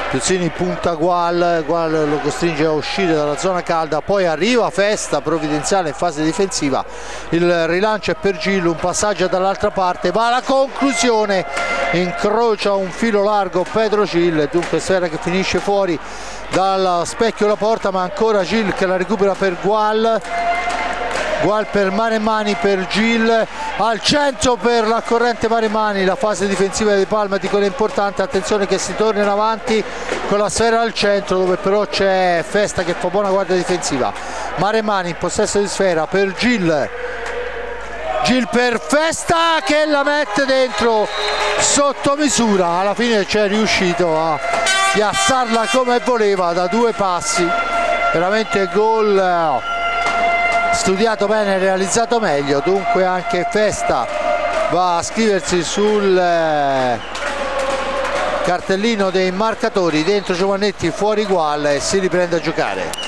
S1: Piozzini punta Gual, Gual lo costringe a uscire dalla zona calda, poi arriva Festa provvidenziale in fase difensiva, il rilancio è per Gillo, un passaggio dall'altra parte, va alla conclusione, incrocia un filo largo Pedro Gil, dunque sfera che finisce fuori dal specchio la porta, ma ancora Gil che la recupera per Gual, Gual per Maremani, per Gil al centro per la corrente Maremani, la fase difensiva di Palma è di quella importante, attenzione che si torna in avanti con la sfera al centro dove però c'è Festa che fa buona guardia difensiva, Maremani in possesso di sfera per Gil, Gil per Festa che la mette dentro sotto misura, alla fine c'è riuscito a piazzarla come voleva da due passi, veramente gol studiato bene, realizzato meglio, dunque anche Festa va a scriversi sul cartellino dei marcatori, dentro Giovannetti, fuori Gual e si riprende a giocare.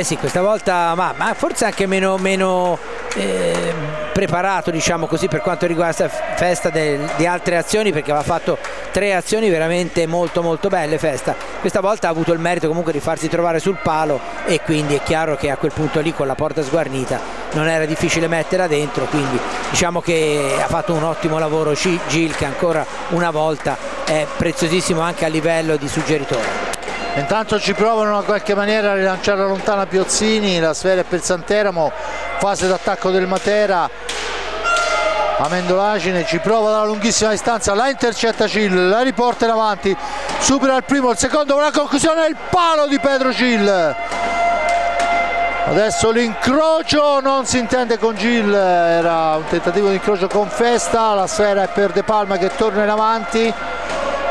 S2: Sì, questa volta ma forse anche meno preparato, diciamo così, per quanto riguarda Festa di altre azioni, perché aveva fatto 3 azioni veramente molto belle Festa. Questa volta ha avuto il merito comunque di farsi trovare sul palo e quindi è chiaro che a quel punto lì con la porta sguarnita non era difficile metterla dentro, quindi diciamo che ha fatto un ottimo lavoro Gil, che ancora una volta è preziosissimo anche a livello di suggeritore.
S1: Intanto ci provano in una qualche maniera a rilanciare lontana Piozzini, la sfera è per Santeramo, fase d'attacco del Matera, Amendolagine ci prova dalla lunghissima distanza, la intercetta Gil, la riporta in avanti, supera il primo, il secondo con la conclusione, il palo di Pedro Gil. Adesso l'incrocio, non si intende con Gil, era un tentativo di incrocio con Festa, la sfera è per De Palma che torna in avanti,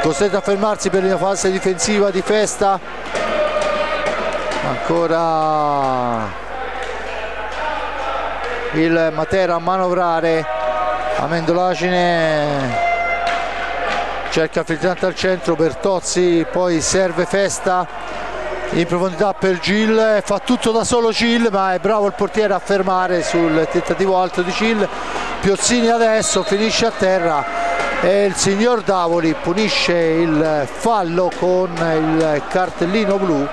S1: costretto a fermarsi per la fase difensiva di Festa, ancora il Matera a manovrare, Amendolagine cerca filtrante al centro, Bertozzi poi serve Festa in profondità per Gil, fa tutto da solo Gil, ma è bravo il portiere a fermare sul tentativo alto di Gil. Piozzini adesso finisce a terra e il signor Davoli punisce il fallo con il cartellino blu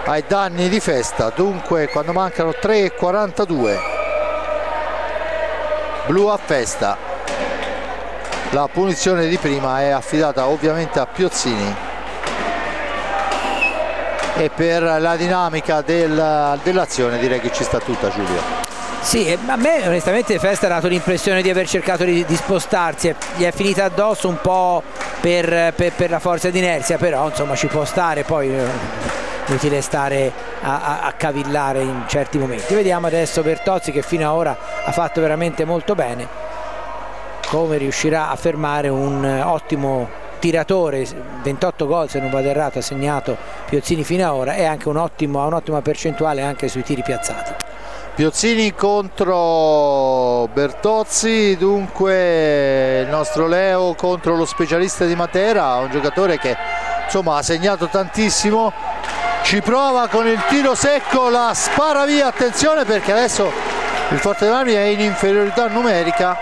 S1: ai danni di Festa, dunque quando mancano 3:42 blu a Festa, la punizione di prima è affidata ovviamente a Piozzini e per la dinamica dell'azione direi che ci sta tutta, Giulio.
S2: Sì, a me onestamente Festa ha dato l'impressione di aver cercato di spostarsi, gli è finita addosso un po' per la forza d'inerzia, però insomma ci può stare, poi è inutile stare a cavillare in certi momenti. Vediamo adesso Bertozzi che fino ad ora ha fatto veramente molto bene, come riuscirà a fermare un ottimo tiratore, 28 gol se non vado errato ha segnato Piozzini fino ad ora e anche un'ottima percentuale anche sui tiri piazzati.
S1: Piozzini contro Bertozzi, dunque il nostro Leo contro lo specialista di Matera, un giocatore che insomma ha segnato tantissimo, ci prova con il tiro secco, la spara via, attenzione perché adesso il Forte dei Marmi è in inferiorità numerica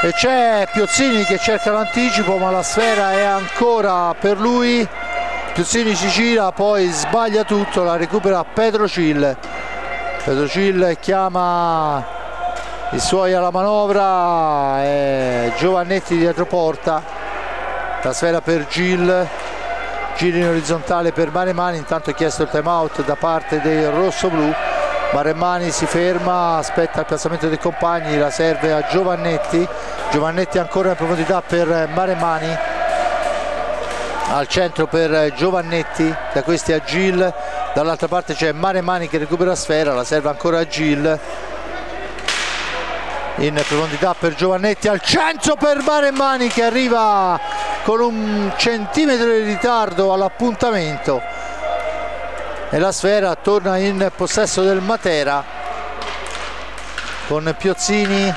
S1: e c'è Piozzini che cerca l'anticipo, ma la sfera è ancora per lui. Piozzini si gira, poi sbaglia tutto, la recupera Petrocil. Petrocil chiama i suoi alla manovra, Giovannetti dietro porta, la sfera per Gil in orizzontale per Maremmani. Intanto è chiesto il time out da parte dei rossoblu. Maremmani si ferma, aspetta il piazzamento dei compagni, la serve a Giovannetti. Giovannetti ancora in profondità per Maremmani, al centro per Giovannetti, da questi a Gil, dall'altra parte c'è Maremmani che recupera sfera, la serve ancora a Gil, in profondità per Giovannetti, al centro per Maremmani che arriva con un centimetro di ritardo all'appuntamento e la sfera torna in possesso del Matera con Piozzini.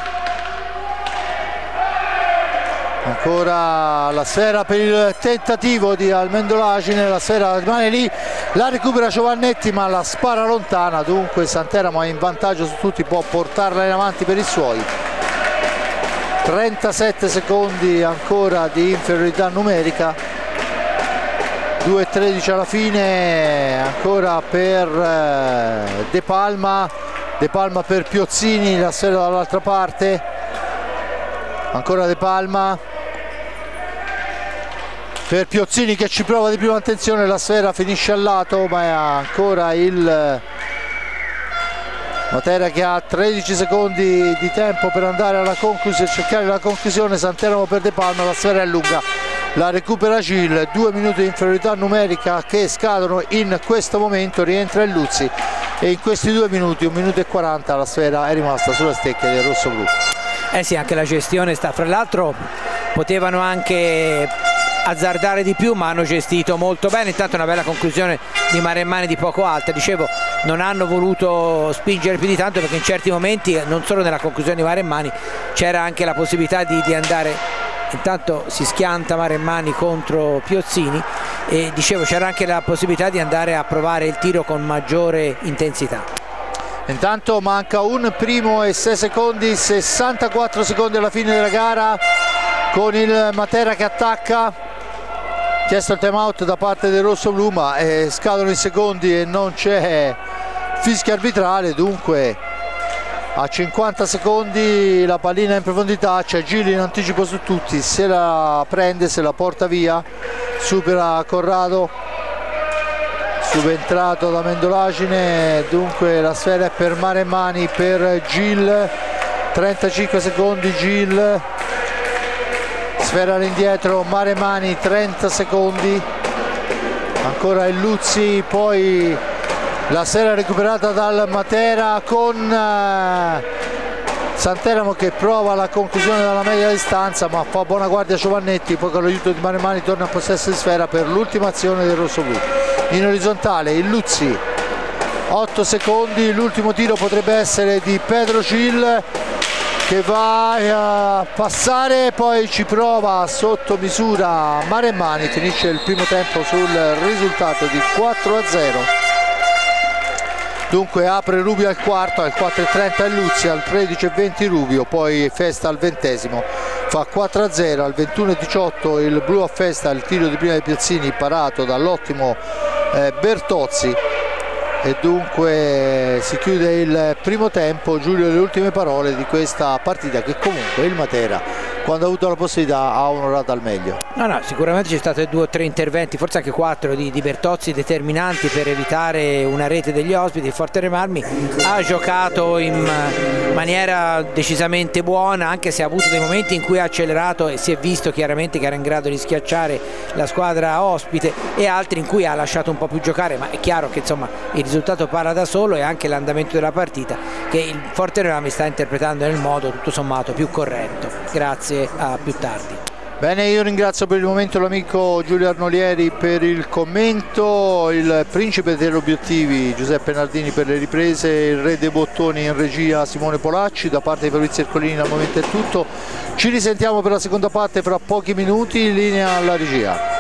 S1: Ancora la sfera per il tentativo di Almendolagine, la sfera rimane lì, la recupera Giovannetti ma la spara lontana, dunque Santeramo è in vantaggio su tutti, può portarla in avanti per i suoi. 37 secondi ancora di inferiorità numerica, 2:13 alla fine, ancora per De Palma per Piozzini, la sfera dall'altra parte, ancora De Palma per Piozzini che ci prova di prima, attenzione, la sfera finisce al lato ma è ancora il Matera che ha 13 secondi di tempo per andare alla conclusione, cercare la conclusione. Santeramo per De Palma, la sfera è lunga, la recupera Gil, 2 minuti di inferiorità numerica che scadono in questo momento, rientra il Luzzi e in questi 2 minuti, 1 minuto e 40, la sfera è rimasta sulla stecca del rossoblu.
S2: Sì, anche la gestione sta, fra l'altro potevano anche azzardare di più ma hanno gestito molto bene. Intanto una bella conclusione di Maremmani di poco alta, dicevo, non hanno voluto spingere più di tanto perché in certi momenti, non solo nella conclusione di Maremmani, c'era anche la possibilità di andare. Intanto si schianta Maremmani contro Piozzini e dicevo c'era anche la possibilità di andare a provare il tiro con maggiore intensità.
S1: Intanto manca 1 primo e 6 secondi, 64 secondi alla fine della gara, con il Matera che attacca. Chiesto il time out da parte del rossoblu ma scadono i secondi e non c'è fischio arbitrale, dunque a 50 secondi la pallina in profondità, c'è Gil in anticipo su tutti, se la prende, se la porta via, supera Corrado, subentrato da Mendolagine, dunque la sfera è per Maremmani per Gil, 35 secondi Gil, sfera all'indietro Maremmani, 30 secondi, ancora il Luzzi, poi la sfera recuperata dal Matera con Santeramo che prova la conclusione dalla media distanza ma fa buona guardia Giovannetti, poi con l'aiuto di Maremmani torna a possesso di sfera per l'ultima azione del rossoblu. In orizzontale il Luzzi, 8 secondi, l'ultimo tiro potrebbe essere di Petrocil che va a passare, poi ci prova sotto misura Maremmani, finisce il primo tempo sul risultato di 4-0. Dunque apre Rubio al quarto, al 4:30 il Luzzi, al 13:20 Rubio, poi Festa al 20esimo fa 4-0, al 21:18 il blu a Festa, il tiro di prima di Piozzini parato dall'ottimo Bertozzi e dunque si chiude il primo tempo. Giulio, le ultime parole di questa partita che comunque il Matera, quando ha avuto la possibilità, ha onorato al meglio.
S2: No, sicuramente c'è stato 2 o 3 interventi, forse anche 4 di Bertozzi determinanti per evitare una rete degli ospiti. Il Forte dei Marmi ha giocato in maniera decisamente buona, anche se ha avuto dei momenti in cui ha accelerato e si è visto chiaramente che era in grado di schiacciare la squadra ospite, e altri in cui ha lasciato un po' più giocare, ma è chiaro che insomma il risultato parla da solo, e anche l'andamento della partita che il Forte dei Marmi sta interpretando nel modo tutto sommato più corretto. Grazie, a più tardi.
S1: Bene, io ringrazio per il momento l'amico Giulio Arnolieri per il commento, il principe degli obiettivi Giuseppe Nardini per le riprese, il re dei bottoni in regia Simone Polacci. Da parte di Fabrizio Ercolini al momento è tutto, ci risentiamo per la seconda parte fra pochi minuti, linea alla regia.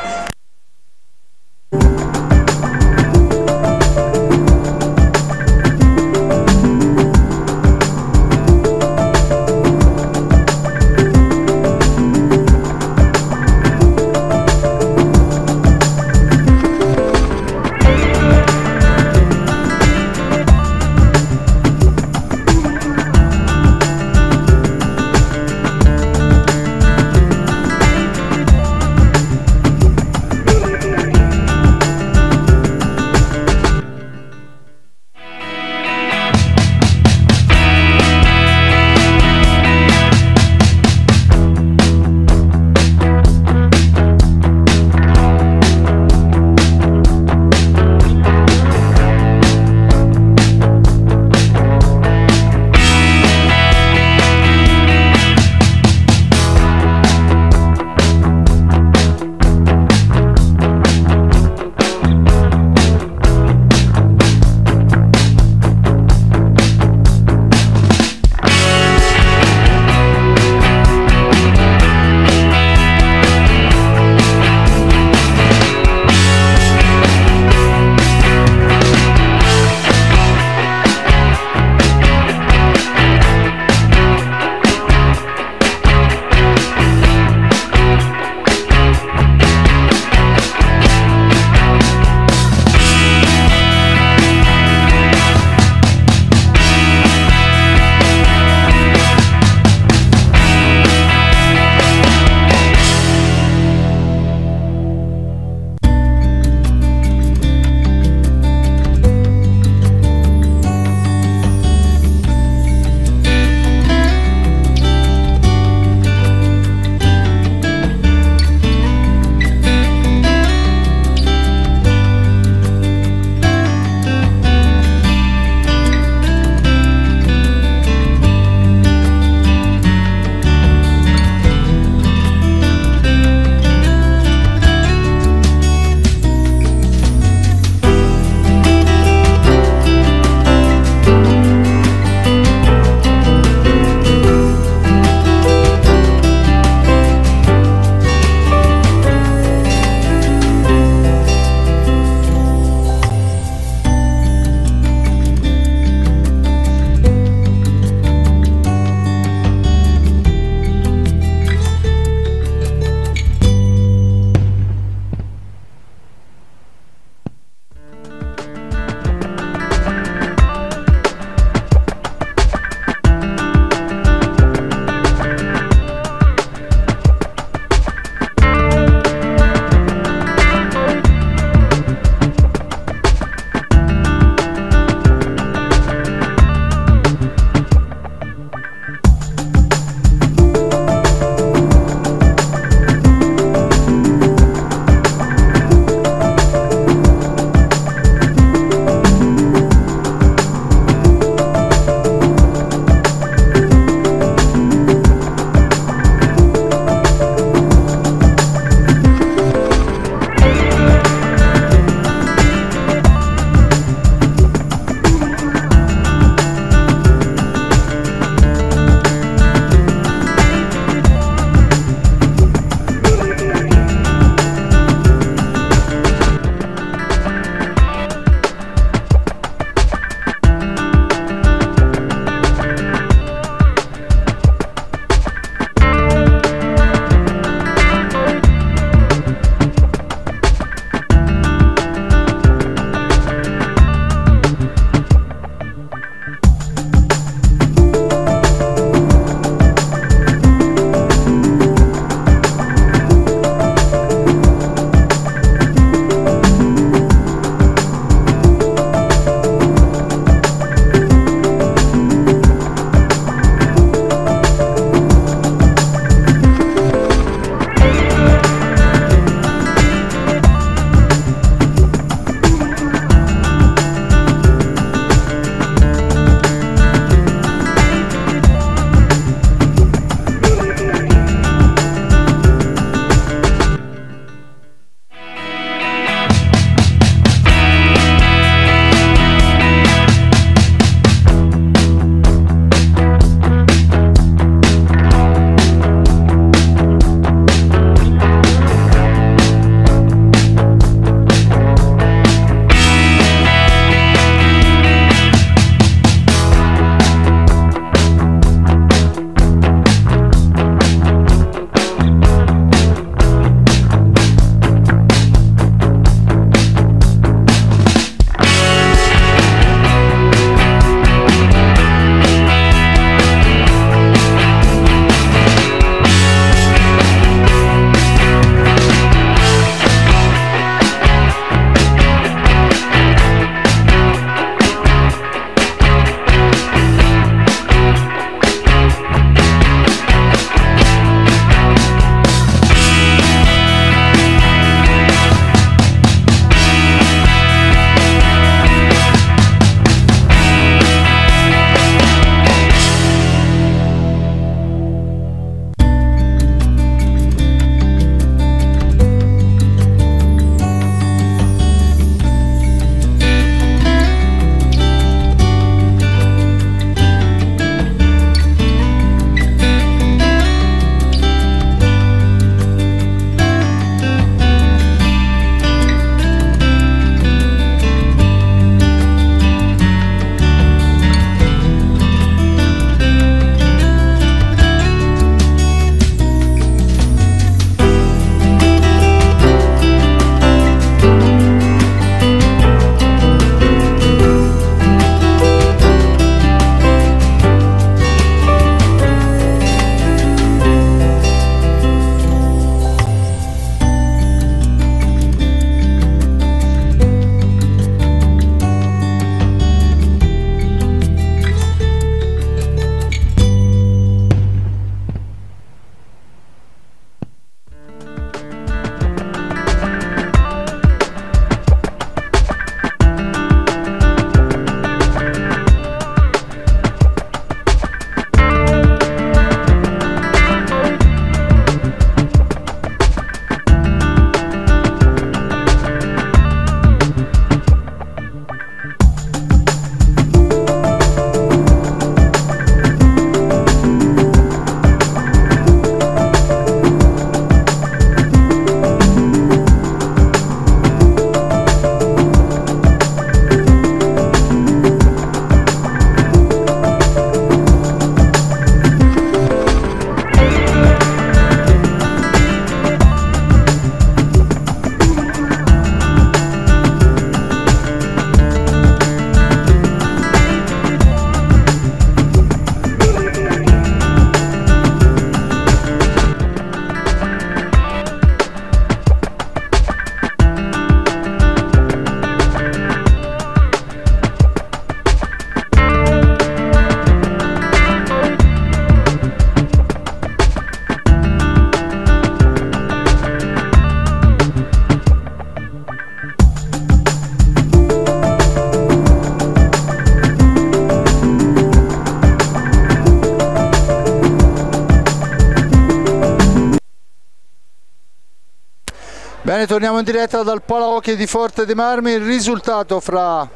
S1: Bene, torniamo in diretta dal Palahockey di Forte dei Marmi. Il risultato fra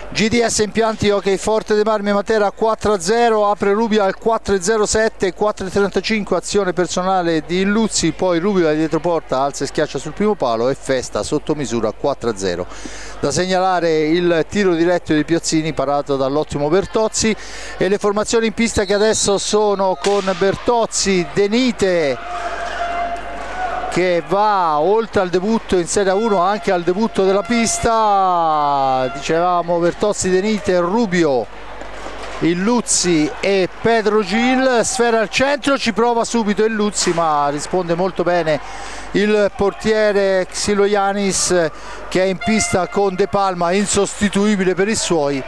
S1: GDS Impianti Hockey Forte dei Marmi Matera 4-0, apre Rubio al 4-07, 4-35 azione personale di Illuzzi, poi Rubio da dietro porta alza e schiaccia sul primo palo e festa sotto misura 4-0. Da segnalare il tiro diretto di Piozzini parato dall'ottimo Bertozzi e le formazioni in pista che adesso sono con Bertozzi, Denite che va oltre al debutto in Serie 1 anche al debutto della pista, dicevamo Bertozzi, Denite, Rubio, Illuzzi e Pedro Gil. Sfera al centro, ci prova subito Illuzzi ma risponde molto bene il portiere Xiloyanis che è in pista con De Palma, insostituibile per i suoi.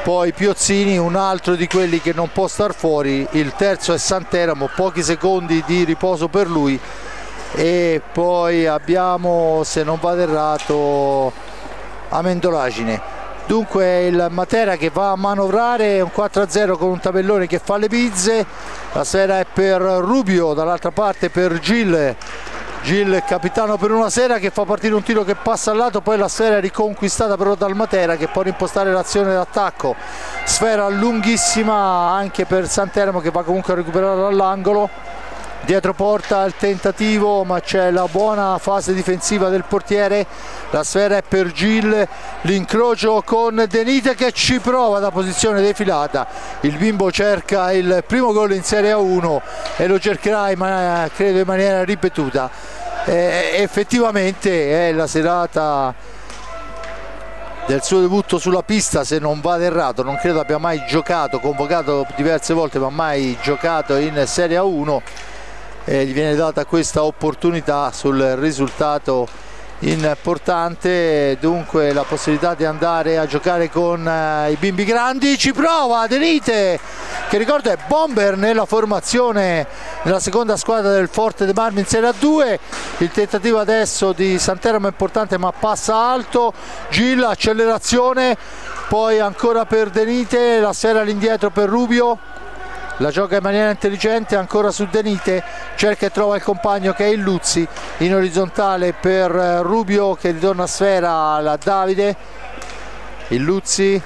S1: Poi Piozzini, un altro di quelli che non può star fuori, il terzo è Santeramo, pochi secondi di riposo per lui. E poi abbiamo, se non vado errato, Amendolagine. Dunque il Matera che va a manovrare un 4-0 con un tabellone che fa le bizze. La sfera è per Rubio, dall'altra parte per Gil, capitano per una sera, che fa partire un tiro che passa al lato, poi la sfera è riconquistata però dal Matera che può impostare l'azione d'attacco. Sfera lunghissima anche per Santeramo che va comunque a recuperare dall'angolo. Dietro porta il tentativo ma c'è la buona fase difensiva del portiere. La sfera è per Gil, l'incrocio con Denite che ci prova da posizione defilata. Il bimbo cerca il primo gol in Serie A1 e lo cercherà credo in maniera ripetuta. Effettivamente è la serata del suo debutto sulla pista, se non vado errato. Non credo abbia mai giocato, convocato diverse volte ma mai giocato in Serie A1. Gli viene data questa opportunità sul risultato importante, dunque la possibilità di andare a giocare con i bimbi grandi. Ci prova Denite che ricordo è bomber nella formazione nella seconda squadra del Forte dei Marmi in Serie A2. Il tentativo adesso di Santeramo è importante ma passa alto. Gil, accelerazione, poi ancora per Denite, la sfera all'indietro per Rubio. La gioca in maniera intelligente ancora su Denite, cerca e trova il compagno che è Illuzzi, in orizzontale per Rubio che ritorna a sfera alla Davide. Illuzzi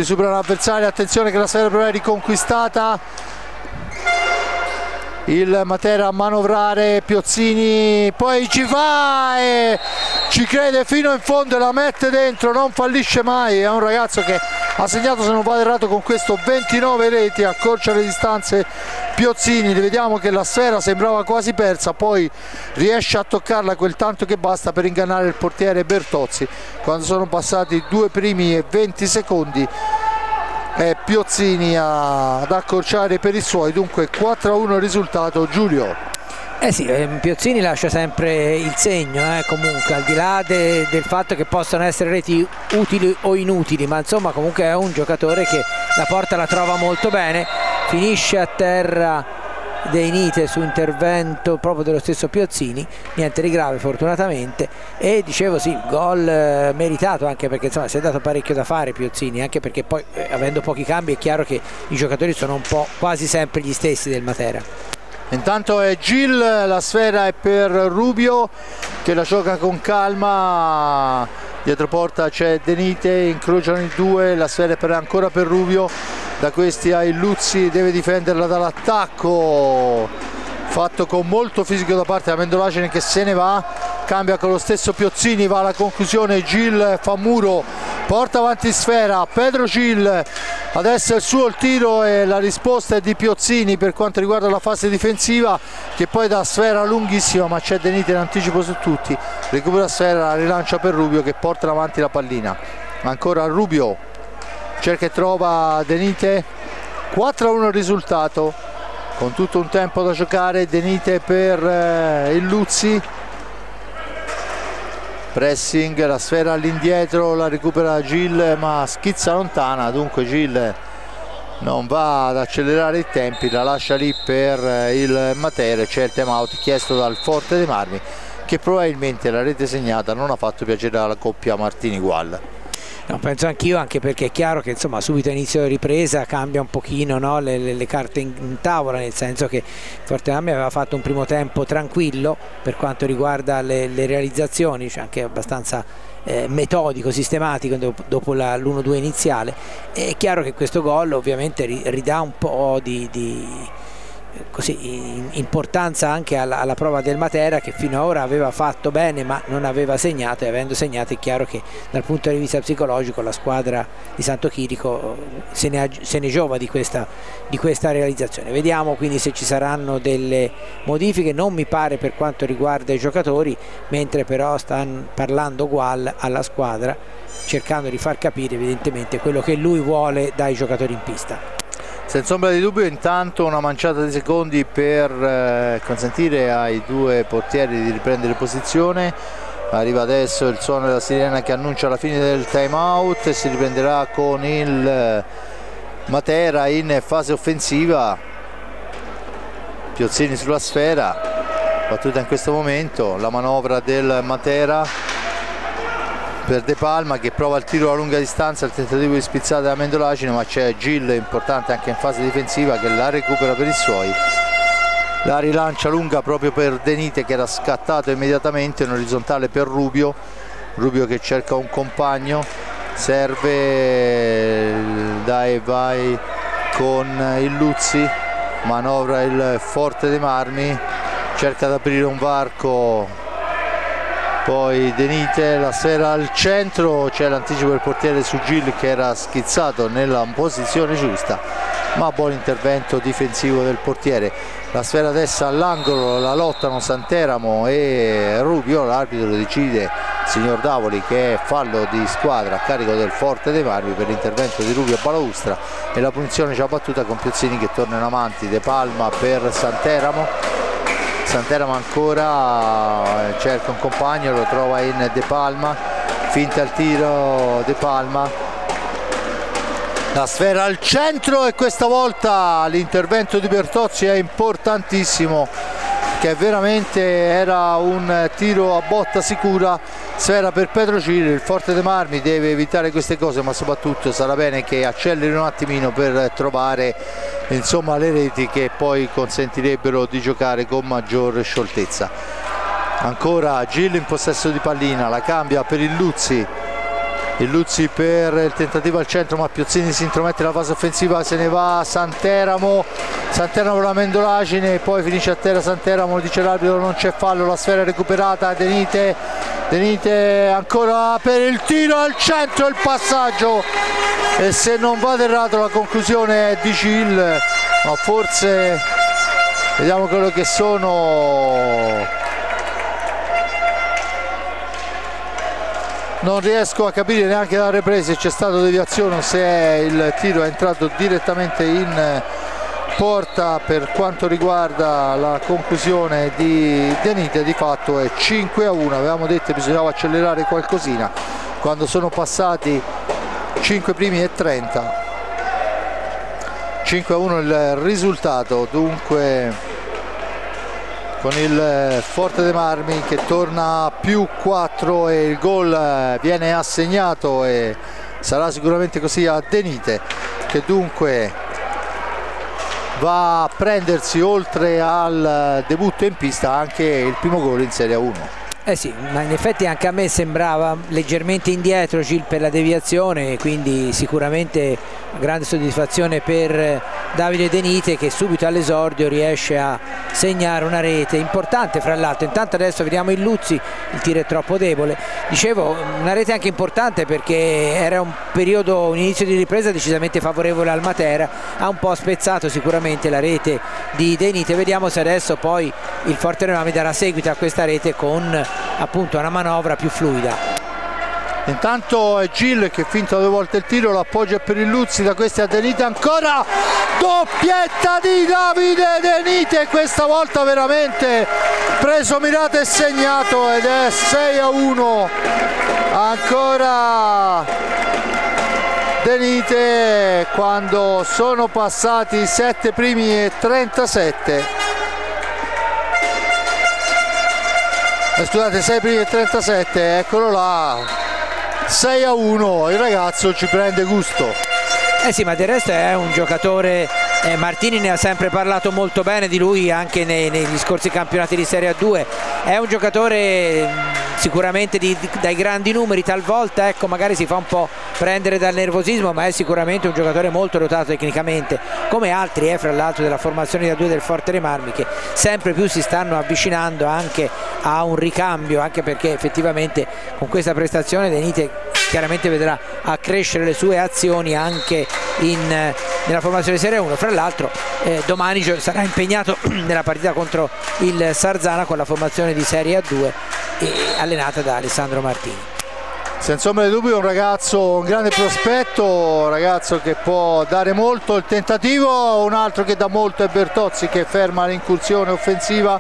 S1: supera l'avversario, attenzione che la sfera però è riconquistata. Il Matera a manovrare, Piozzini poi ci fa e ci crede fino in fondo e la mette dentro, non fallisce mai. È un ragazzo che ha segnato, se non vado errato, con questo 29 reti, accorcia le distanze Piozzini. Vediamo che la sfera sembrava quasi persa, poi riesce a toccarla quel tanto che basta per ingannare il portiere Bertozzi. Quando sono passati 2 primi e 20 secondi è Piozzini ad accorciare per i suoi. Dunque 4-1 il risultato, Giulio.
S2: Sì, Piozzini lascia sempre il segno, comunque al di là del fatto che possano essere reti utili o inutili, ma insomma comunque è un giocatore che la porta la trova molto bene. Finisce a terra Denite su intervento proprio dello stesso Piozzini, niente di grave fortunatamente, e dicevo sì, gol meritato, anche perché insomma si è dato parecchio da fare Piozzini, anche perché poi avendo pochi cambi è chiaro che i giocatori sono un po' quasi sempre gli stessi del Matera.
S1: Intanto è Gil, la sfera è per Rubio che la gioca con calma, dietro porta c'è Denite, incrociano i due, la sfera è ancora per Rubio, da questi a Illuzzi, deve difenderla dall'attacco, fatto con molto fisico da parte di Amendolagine che se ne va, cambia con lo stesso Piozzini, va alla conclusione, Gil fa muro, porta avanti sfera, Pedro Gil, adesso è il suo il tiro e la risposta è di Piozzini per quanto riguarda la fase difensiva, che poi dà sfera lunghissima ma c'è Denite in anticipo su tutti, recupera sfera, la rilancia per Rubio che porta avanti la pallina, ancora Rubio, cerca e trova Denite, 4-1 il risultato, con tutto un tempo da giocare. Denite per Illuzzi, pressing, la sfera all'indietro, la recupera Gil ma schizza lontana, dunque Gil non va ad accelerare i tempi, la lascia lì per il Matera. C'è il time out chiesto dal Forte dei Marmi, che probabilmente la rete segnata non ha fatto piacere alla coppia Martini-Gual.
S2: No, penso anch'io, anche perché è chiaro che insomma subito all'inizio di ripresa cambia un pochino, no, le carte in tavola, nel senso che Forte aveva fatto un primo tempo tranquillo per quanto riguarda le realizzazioni, cioè anche abbastanza metodico, sistematico dopo l'1-2 iniziale. È chiaro che questo gol ovviamente ridà un po' di importanza anche alla prova del Matera, che fino ad ora aveva fatto bene ma non aveva segnato, e avendo segnato è chiaro che dal punto di vista psicologico la squadra di Santo Chirico se ne giova di questa realizzazione. Vediamo quindi se ci saranno delle modifiche. Non mi pare per quanto riguarda i giocatori, mentre però stanno parlando Gual alla squadra, cercando di far capire evidentemente quello che lui vuole dai giocatori in pista.
S1: Senza ombra di dubbio intanto una manciata di secondi per consentire ai due portieri di riprendere posizione. Arriva adesso il suono della sirena che annuncia la fine del time out e si riprenderà con il Matera in fase offensiva. Piozzini sulla sfera, battuta in questo momento, la manovra del Matera per De Palma che prova il tiro a lunga distanza, il tentativo di spizzata da Mendolacine, ma c'è Gil importante anche in fase difensiva che la recupera per i suoi. La rilancia lunga proprio per Denite che era scattato immediatamente in orizzontale per Rubio che cerca un compagno, serve, dai, vai con il Luzzi, manovra il Forte dei Marmi, cerca di aprire un varco. Poi Denite, la sfera al centro, c'è l'anticipo del portiere su Gil che era schizzato nella posizione giusta, ma buon intervento difensivo del portiere. La sfera adesso all'angolo, la lottano Santeramo e Rubio, l'arbitro decide, signor Davoli, che è fallo di squadra a carico del Forte dei Marmi per l'intervento di Rubio a balaustra, e la punizione già battuta con Piozzini che tornano avanti. De Palma per Santeramo ancora, cerca un compagno, lo trova in De Palma, finta il tiro De Palma, la sfera al centro e questa volta l'intervento di Bertozzi è importantissimo, che veramente era un tiro a botta sicura. Sfera per Petrocili, il Forte dei Marmi deve evitare queste cose, ma soprattutto sarà bene che acceleri un attimino per trovare insomma le reti che poi consentirebbero di giocare con maggior scioltezza. Ancora Gil in possesso di pallina, la cambia per il Luzzi per il tentativo al centro, ma Piozzini si intromette nella fase offensiva, se ne va Santeramo la Mendolacine, poi finisce a terra Santeramo, dice l'arbitro non c'è fallo, la sfera è recuperata, Denite ancora per il tiro al centro, il passaggio, e se non vado errato la conclusione è di Gil, ma forse vediamo quello che sono. Non riesco a capire neanche da riprese se c'è stata deviazione o se il tiro è entrato direttamente in porta. Per quanto riguarda la conclusione di Denite, di fatto è 5-1. Avevamo detto che bisognava accelerare qualcosina quando sono passati 5 primi e 30. 5-1 il risultato, dunque, con il Forte dei Marmi che torna a più 4 e il gol viene assegnato, e sarà sicuramente così a Denite, che dunque va a prendersi, oltre al debutto in pista, anche il primo gol in Serie A1.
S2: Eh sì, ma in effetti anche a me sembrava leggermente indietro Gil per la deviazione, quindi sicuramente grande soddisfazione per Davide Denite, che subito all'esordio riesce a segnare una rete importante. Fra l'altro intanto adesso vediamo il Luzzi, il tiro è troppo debole, dicevo una rete anche importante perché era un inizio di ripresa decisamente favorevole al Matera, ha un po' spezzato sicuramente la rete di Denite. Vediamo se adesso poi il Forte dei Marmi darà seguito a questa rete con appunto una manovra più fluida.
S1: Intanto è Gil che finta 2 volte il tiro, l'appoggia per il Luzzi, da questi a Denite ancora, doppietta di Davide Denite, questa volta veramente preso mirato e segnato, ed è 6-1 ancora Denite quando sono passati 7 primi e 37. Scusate, 6 primi e 37, eccolo là. 6-1, il ragazzo ci prende gusto.
S2: Sì, ma del resto è un giocatore, Martini ne ha sempre parlato molto bene di lui anche negli scorsi campionati di Serie A2, è un giocatore sicuramente dai grandi numeri, talvolta ecco magari si fa un po' prendere dal nervosismo, ma è sicuramente un giocatore molto dotato tecnicamente, come altri fra l'altro della formazione da 2 del Fortere Marmi, che sempre più si stanno avvicinando anche a un ricambio, anche perché effettivamente con questa prestazione De Nite chiaramente vedrà accrescere le sue azioni anche nella formazione Serie 1. Fra l'altro domani sarà impegnato nella partita contro il Sarzana con la formazione di Serie A2 allenata da Alessandro Martini.
S1: Senza ombra di dubbio un ragazzo, un grande prospetto, un ragazzo che può dare molto. Il tentativo, un altro che dà molto è Bertozzi, che ferma l'incursione offensiva.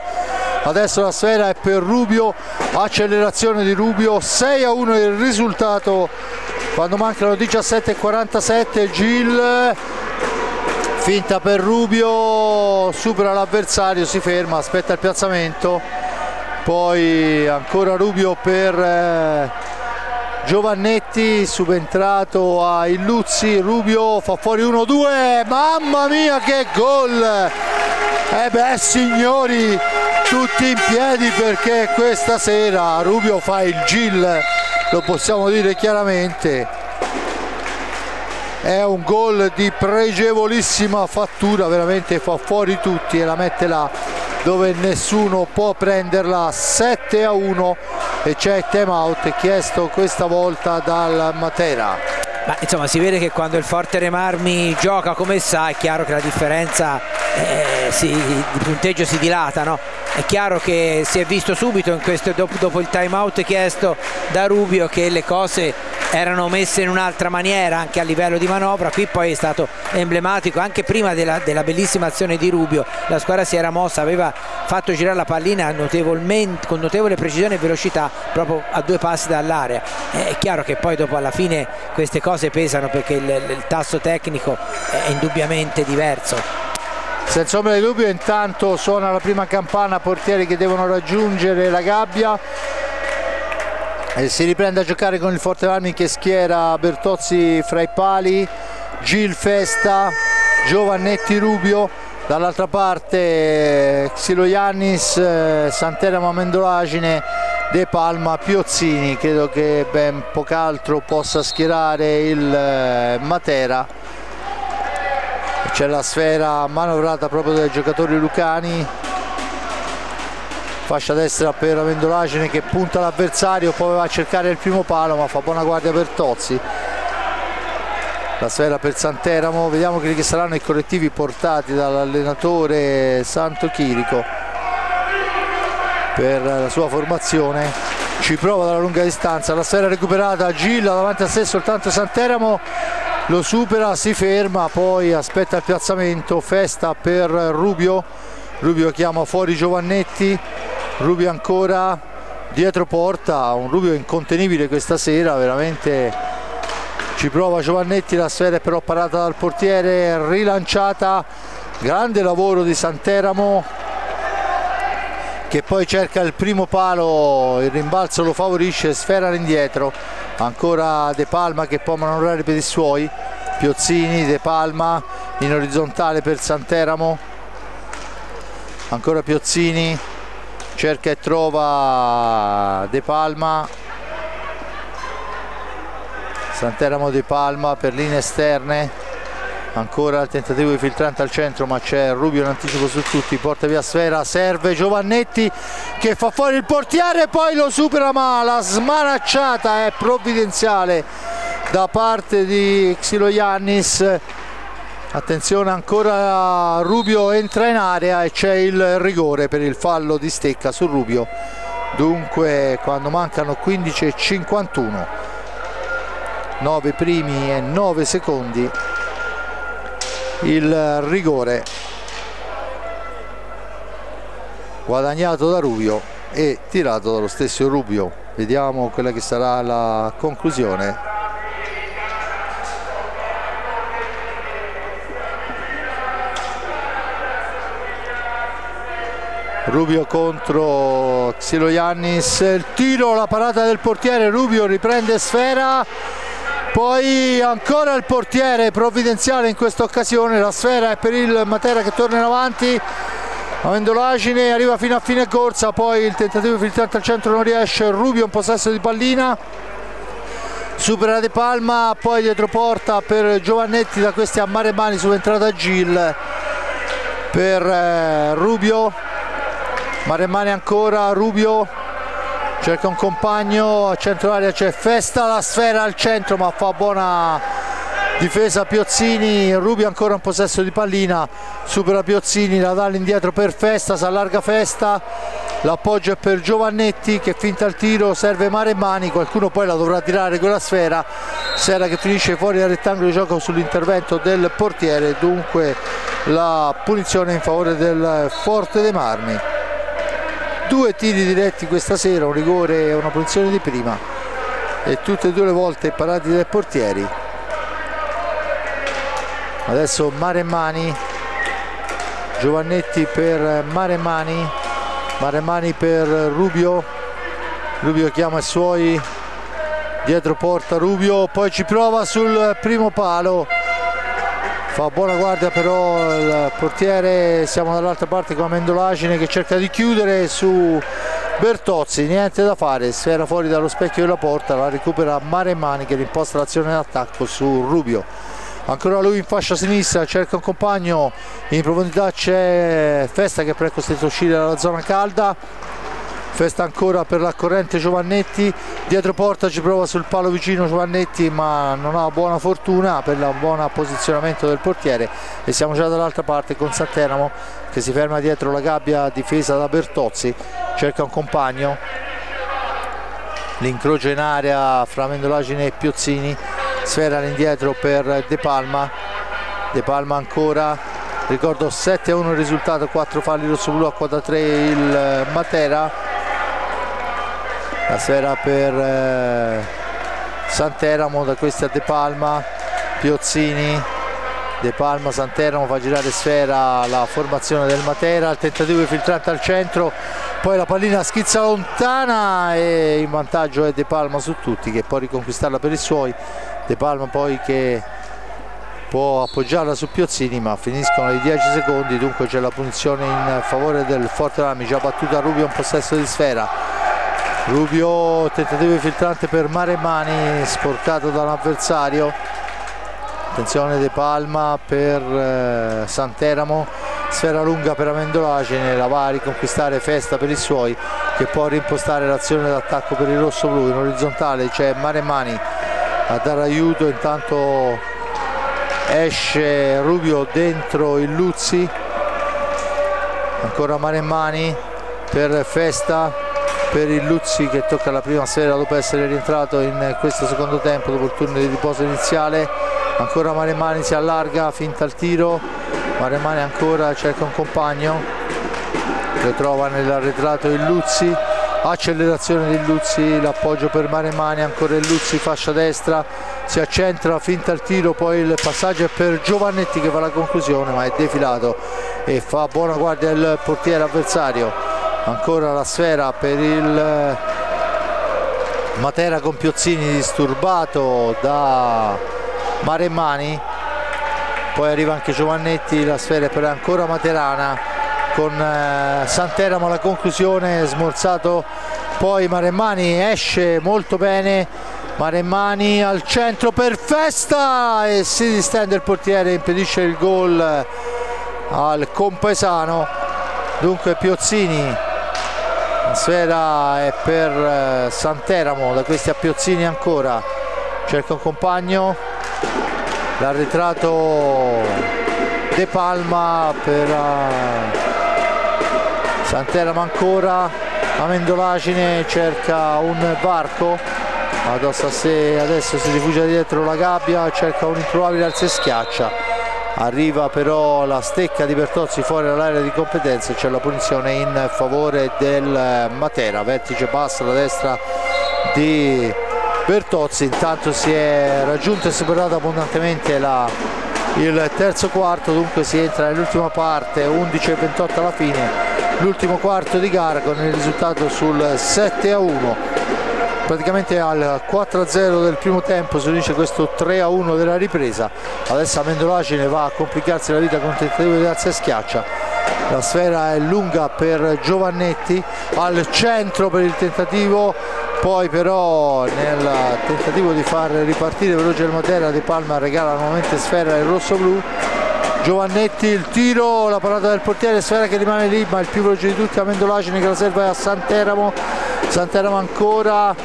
S1: Adesso la sfera è per Rubio, accelerazione di Rubio, 6-1 il risultato quando mancano 17:47. Gil, finta per Rubio, supera l'avversario, si ferma, aspetta il piazzamento, poi ancora Rubio per Giovannetti, subentrato a Illuzzi. Rubio fa fuori 1-2, mamma mia che gol! Beh signori, tutti in piedi perché questa sera Rubio fa il Gil, lo possiamo dire chiaramente. È un gol di pregevolissima fattura, veramente fa fuori tutti e la mette là dove nessuno può prenderla. 7-1 e c'è il time out chiesto questa volta dal Matera.
S2: Ma insomma si vede che quando il Fortere Marmi gioca come sa è chiaro che la differenza di punteggio si dilata, no? È chiaro che si è visto subito dopo il time out chiesto da Rubio che le cose erano messe in un'altra maniera anche a livello di manovra. Qui poi è stato emblematico anche prima della bellissima azione di Rubio, la squadra si era mossa, aveva fatto girare la pallina con notevole precisione e velocità proprio a 2 passi dall'area. È chiaro che poi dopo alla fine queste cose pesano perché il tasso tecnico è indubbiamente diverso.
S1: Senza ombra di dubbio intanto suona la prima campana, portieri che devono raggiungere la gabbia e si riprende a giocare con il Forte Marmi che schiera Bertozzi fra i pali, Gil Festa, Giovannetti Rubio, dall'altra parte Xiloyannis, Santeramo Amendolagine, De Palma, Piozzini. Credo che ben poc'altro possa schierare il Matera. C'è la sfera manovrata proprio dai giocatori lucani, fascia destra per Amendolagine che punta l'avversario, poi va a cercare il primo palo ma fa buona guardia Bertozzi. La sfera per Santeramo, vediamo quelli che saranno i correttivi portati dall'allenatore Santo Chirico per la sua formazione. Ci prova dalla lunga distanza, la sfera recuperata, Gil davanti a sé soltanto Santeramo, lo supera, si ferma, poi aspetta il piazzamento. Festa per Rubio, Rubio chiama fuori Giovannetti, Rubio ancora dietro porta, un Rubio incontenibile questa sera, veramente ci prova Giovannetti, la sfera è però parata dal portiere, rilanciata, grande lavoro di Santeramo che poi cerca il primo palo, il rimbalzo lo favorisce, sfera all'indietro, ancora De Palma che può manovrare per i suoi, Piozzini, De Palma in orizzontale per Santeramo, ancora Piozzini, cerca e trova De Palma, Santeramo De Palma per linee esterne, ancora il tentativo di filtrante al centro ma c'è Rubio in anticipo su tutti, porta via sfera, serve Giovannetti che fa fuori il portiere, poi lo supera ma la smanacciata è provvidenziale da parte di Xiloyannis. Attenzione, ancora Rubio entra in area e c'è il rigore per il fallo di Stecca su Rubio. Dunque quando mancano 15:51, 9 primi e 9 secondi, il rigore guadagnato da Rubio e tirato dallo stesso Rubio. Vediamo quella che sarà la conclusione. Rubio contro Xiloyannis, il tiro, la parata del portiere, Rubio riprende sfera, poi ancora il portiere provvidenziale in questa occasione, la sfera è per il Matera che torna in avanti, Amendolagine arriva fino a fine corsa, poi il tentativo filtrante al centro non riesce, Rubio in possesso di pallina, supera De Palma, poi dietro porta per Giovannetti, da questi a Maremmani, subentrata Gil per Rubio, Maremmani ancora, Rubio cerca un compagno, a centro area c'è Festa, la sfera al centro ma fa buona difesa Piozzini, Rubio ancora in possesso di pallina, supera Piozzini, la dà all'indietro per Festa, si allarga Festa, l'appoggio è per Giovannetti che finta il tiro, serve Maremmani, qualcuno poi la dovrà tirare quella sfera, sfera che finisce fuori dal rettangolo di gioco sull'intervento del portiere, dunque la punizione in favore del Forte dei Marmi. 2 tiri diretti questa sera, un rigore e una punizione di prima, e tutte e 2 le volte parati dai portieri. Adesso Maremmani, Giovannetti per Maremmani, Maremmani per Rubio, Rubio chiama i suoi, dietro porta Rubio, poi ci prova sul primo palo, fa buona guardia però il portiere, siamo dall'altra parte con Amendolagine che cerca di chiudere su Bertozzi, niente da fare, sfera fuori dallo specchio della porta, la recupera Maremmani che imposta l'azione d'attacco su Rubio, ancora lui in fascia sinistra, cerca un compagno, in profondità c'è Festa che però è costretto a uscire dalla zona calda, Festa ancora per la corrente Giovannetti, dietro porta ci prova sul palo vicino Giovannetti ma non ha buona fortuna per il buon posizionamento del portiere, e siamo già dall'altra parte con Santeramo che si ferma dietro la gabbia difesa da Bertozzi, cerca un compagno, l'incrocio in area fra Amendolagine e Piozzini, sfera all'indietro per De Palma, De Palma ancora, ricordo 7-1 il risultato, 4 falli rossoblu a quota 3 il Matera, la sfera per Santeramo, da questi a De Palma, Piozzini, De Palma, Santeramo fa girare sfera la formazione del Matera, il tentativo di filtrante al centro, poi la pallina schizza lontana e in vantaggio è De Palma su tutti che può riconquistarla per i suoi, De Palma poi che può appoggiarla su Piozzini ma finiscono i 10 secondi, dunque c'è la punizione in favore del Forte Marmi, già battuta Rubio in possesso di sfera, Rubio tentativo di filtrante per Maremmani sporcato da un avversario, attenzione De Palma per Santeramo, sfera lunga per Amendolagine, la va a riconquistare Festa per i suoi che può rimpostare l'azione d'attacco per il rossoblu, in orizzontale c'è Maremmani a dare aiuto, intanto esce Rubio dentro il Luzzi, ancora Maremmani per Festa, per il Luzzi che tocca la prima sfera dopo essere rientrato in questo secondo tempo dopo il turno di riposo iniziale, ancora Maremmani si allarga, finta il tiro, Maremmani ancora cerca un compagno, lo trova nell'arretrato il Luzzi, accelerazione di Luzzi, l'appoggio per Maremmani, ancora il Luzzi fascia destra, si accentra, finta il tiro, poi il passaggio è per Giovannetti che fa la conclusione ma è defilato e fa buona guardia il portiere avversario, ancora la sfera per il Matera con Piozzini disturbato da Maremmani, poi arriva anche Giovannetti, la sfera è per ancora Materana con Santeramo la conclusione, smorzato poi Maremmani, esce molto bene Maremmani al centro per Festa e si distende il portiere, impedisce il gol al Compesano, dunque Piozzini, la sfera è per Santeramo, da questi a Piozzini ancora, cerca un compagno, l'arretrato De Palma per Santeramo ancora, Amendolagine cerca un varco, addosso a sé adesso si rifugia dietro la gabbia, cerca un improbabile alza e schiaccia, arriva però la stecca di Bertozzi fuori dall'area di competenza e c'è la punizione in favore del Matera, vertice basso alla destra di Bertozzi, intanto si è raggiunto e superato abbondantemente il terzo quarto, dunque si entra nell'ultima parte, 11:28 alla fine, l'ultimo quarto di gara, con il risultato sul 7-1. Praticamente al 4-0 del primo tempo si unisce questo 3-1 della ripresa. Adesso Amendolagine va a complicarsi la vita con il tentativo di alza e schiaccia. La sfera è lunga per Giovannetti, al centro per il tentativo, poi però nel tentativo di far ripartire veloce il Matera, De Palma regala nuovamente sfera il rosso-blu. Giovannetti, il tiro, la parata del portiere, sfera che rimane lì, ma il più veloce di tutti Amendolagine, che la serve a Santeramo. Santeramo ancora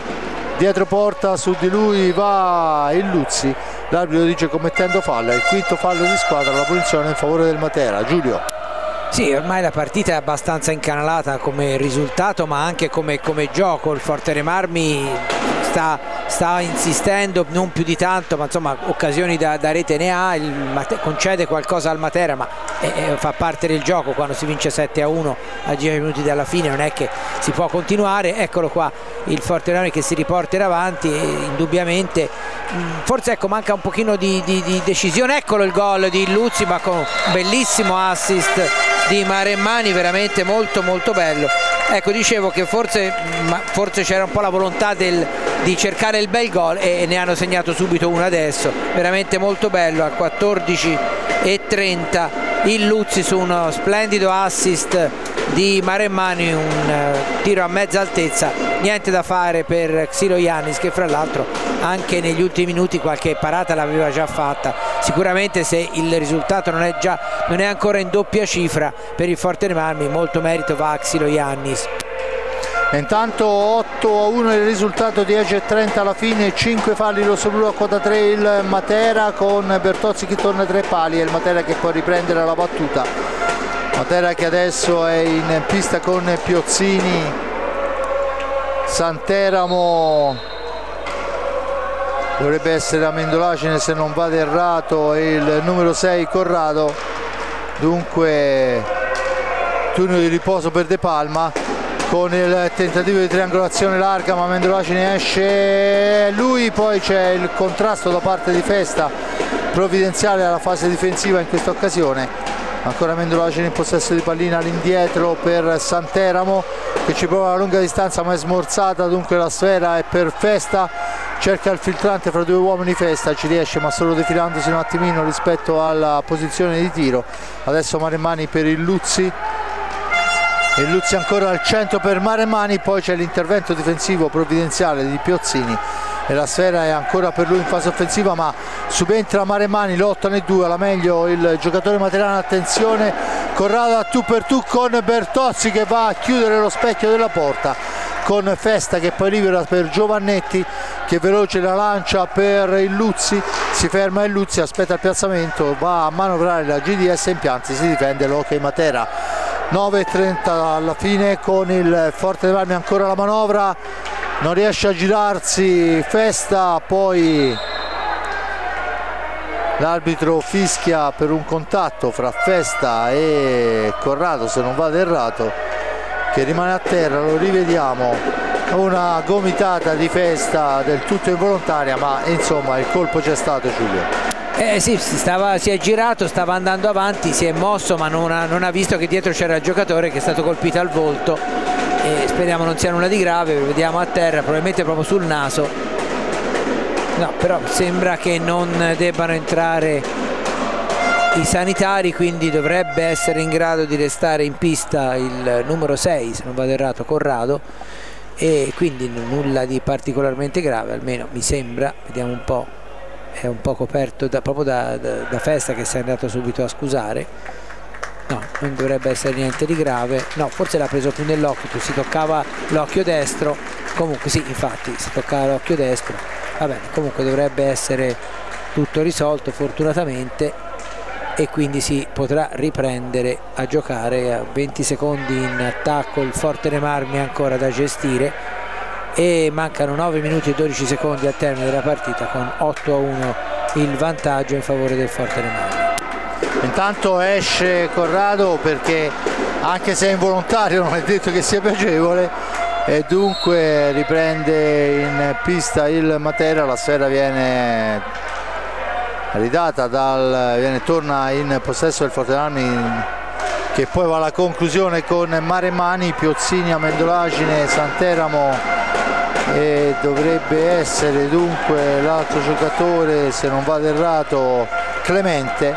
S1: dietro porta, su di lui va il Luzzi, l'arbitro dice commettendo fallo, è il quinto fallo di squadra, la punizione in favore del Matera. Giulio.
S2: Sì, ormai la partita è abbastanza incanalata come risultato, ma anche come gioco. Il Fortere Marmi sta insistendo, non più di tanto, ma insomma occasioni da rete ne ha, concede qualcosa al Matera, ma fa parte del gioco. Quando si vince 7-1 a 10 minuti dalla fine non è che si può continuare. Eccolo qua il Fortere Marmi che si riporta in avanti, indubbiamente. Forse ecco, manca un pochino di decisione. Eccolo il gol di Luzzi, ma con un bellissimo assist di Maremmani, veramente molto molto bello. Ecco, dicevo che forse c'era un po' la volontà di cercare il bel gol, e ne hanno segnato subito uno adesso, veramente molto bello. Al 14:30 il Luzzi su uno splendido assist di Maremmani, un tiro a mezza altezza, niente da fare per Xilo Yannis, che fra l'altro anche negli ultimi minuti qualche parata l'aveva già fatta. Sicuramente se il risultato non è ancora in doppia cifra per il Fortere Marmi, molto merito va a Xilo Yannis.
S1: Intanto 8-1 il risultato, 10:30 alla fine, 5 falli rossoblu a quota 3 il Matera, con Bertozzi che torna 3 pali e il Matera che può riprendere la battuta. Matera che adesso è in pista con Piozzini, Santeramo, dovrebbe essere Amendolagine se non vado errato, e il numero 6 Corrado. Dunque turno di riposo per De Palma, con il tentativo di triangolazione larga, ma Amendolagine esce lui, poi c'è il contrasto da parte di Festa, provvidenziale alla fase difensiva in questa occasione. Ancora Amendolagine in possesso di pallina all'indietro per Santeramo, che ci prova a lunga distanza ma è smorzata, dunque la sfera è per Festa, cerca il filtrante fra due uomini. Festa ci riesce ma solo defilandosi un attimino rispetto alla posizione di tiro. Adesso Maremmani per il Luzzi, e Luzzi ancora al centro per Maremmani, poi c'è l'intervento difensivo provvidenziale di Piozzini e la sfera è ancora per lui in fase offensiva, ma subentra Maremmani, lottano i due, alla meglio il giocatore materano. Attenzione, Corrado a tu per tu con Bertozzi che va a chiudere lo specchio della porta, con Festa che poi libera per Giovannetti, che veloce la lancia per il Luzzi, si ferma il Luzzi, aspetta il piazzamento, va a manovrare la GDS Impianti, si difende l'Hockey Matera. 9:30 alla fine, con il Forte Marmi ancora la manovra, non riesce a girarsi Festa, poi l'arbitro fischia per un contatto fra Festa e Corrado, se non vado errato, che rimane a terra. Lo rivediamo, una gomitata di Festa del tutto involontaria, ma insomma il colpo c'è stato, Giulio.
S2: Sì, si è girato, stava andando avanti, si è mosso, ma non ha visto che dietro c'era il giocatore che è stato colpito al volto, e speriamo non sia nulla di grave. Vediamo a terra, probabilmente proprio sul naso. No, però sembra che non debbano entrare i sanitari, quindi dovrebbe essere in grado di restare in pista il numero 6, se non vado errato, Corrado, e quindi nulla di particolarmente grave, almeno mi sembra. Vediamo un po'. È un po' coperto proprio da Festa, che si è andato subito a scusare. No, non dovrebbe essere niente di grave. No, forse l'ha preso più nell'occhio, si toccava l'occhio destro. Comunque sì, infatti si toccava l'occhio destro. Va bene, comunque dovrebbe essere tutto risolto fortunatamente, e quindi si potrà riprendere a giocare. A 20 secondi in attacco il Fortere Marmi ancora da gestire, e mancano 9 minuti e 12 secondi al termine della partita, con 8-1 il vantaggio in favore del Fortere Marmi.
S1: Intanto esce Corrado, perché anche se è involontario non è detto che sia piacevole, e dunque riprende in pista il Matera. La sfera viene ridata torna in possesso del Fortere Marmi, che poi va alla conclusione con Maremmani, Piozzini, Amendolagine, Santeramo e dovrebbe essere dunque l'altro giocatore, se non vado errato, Clemente,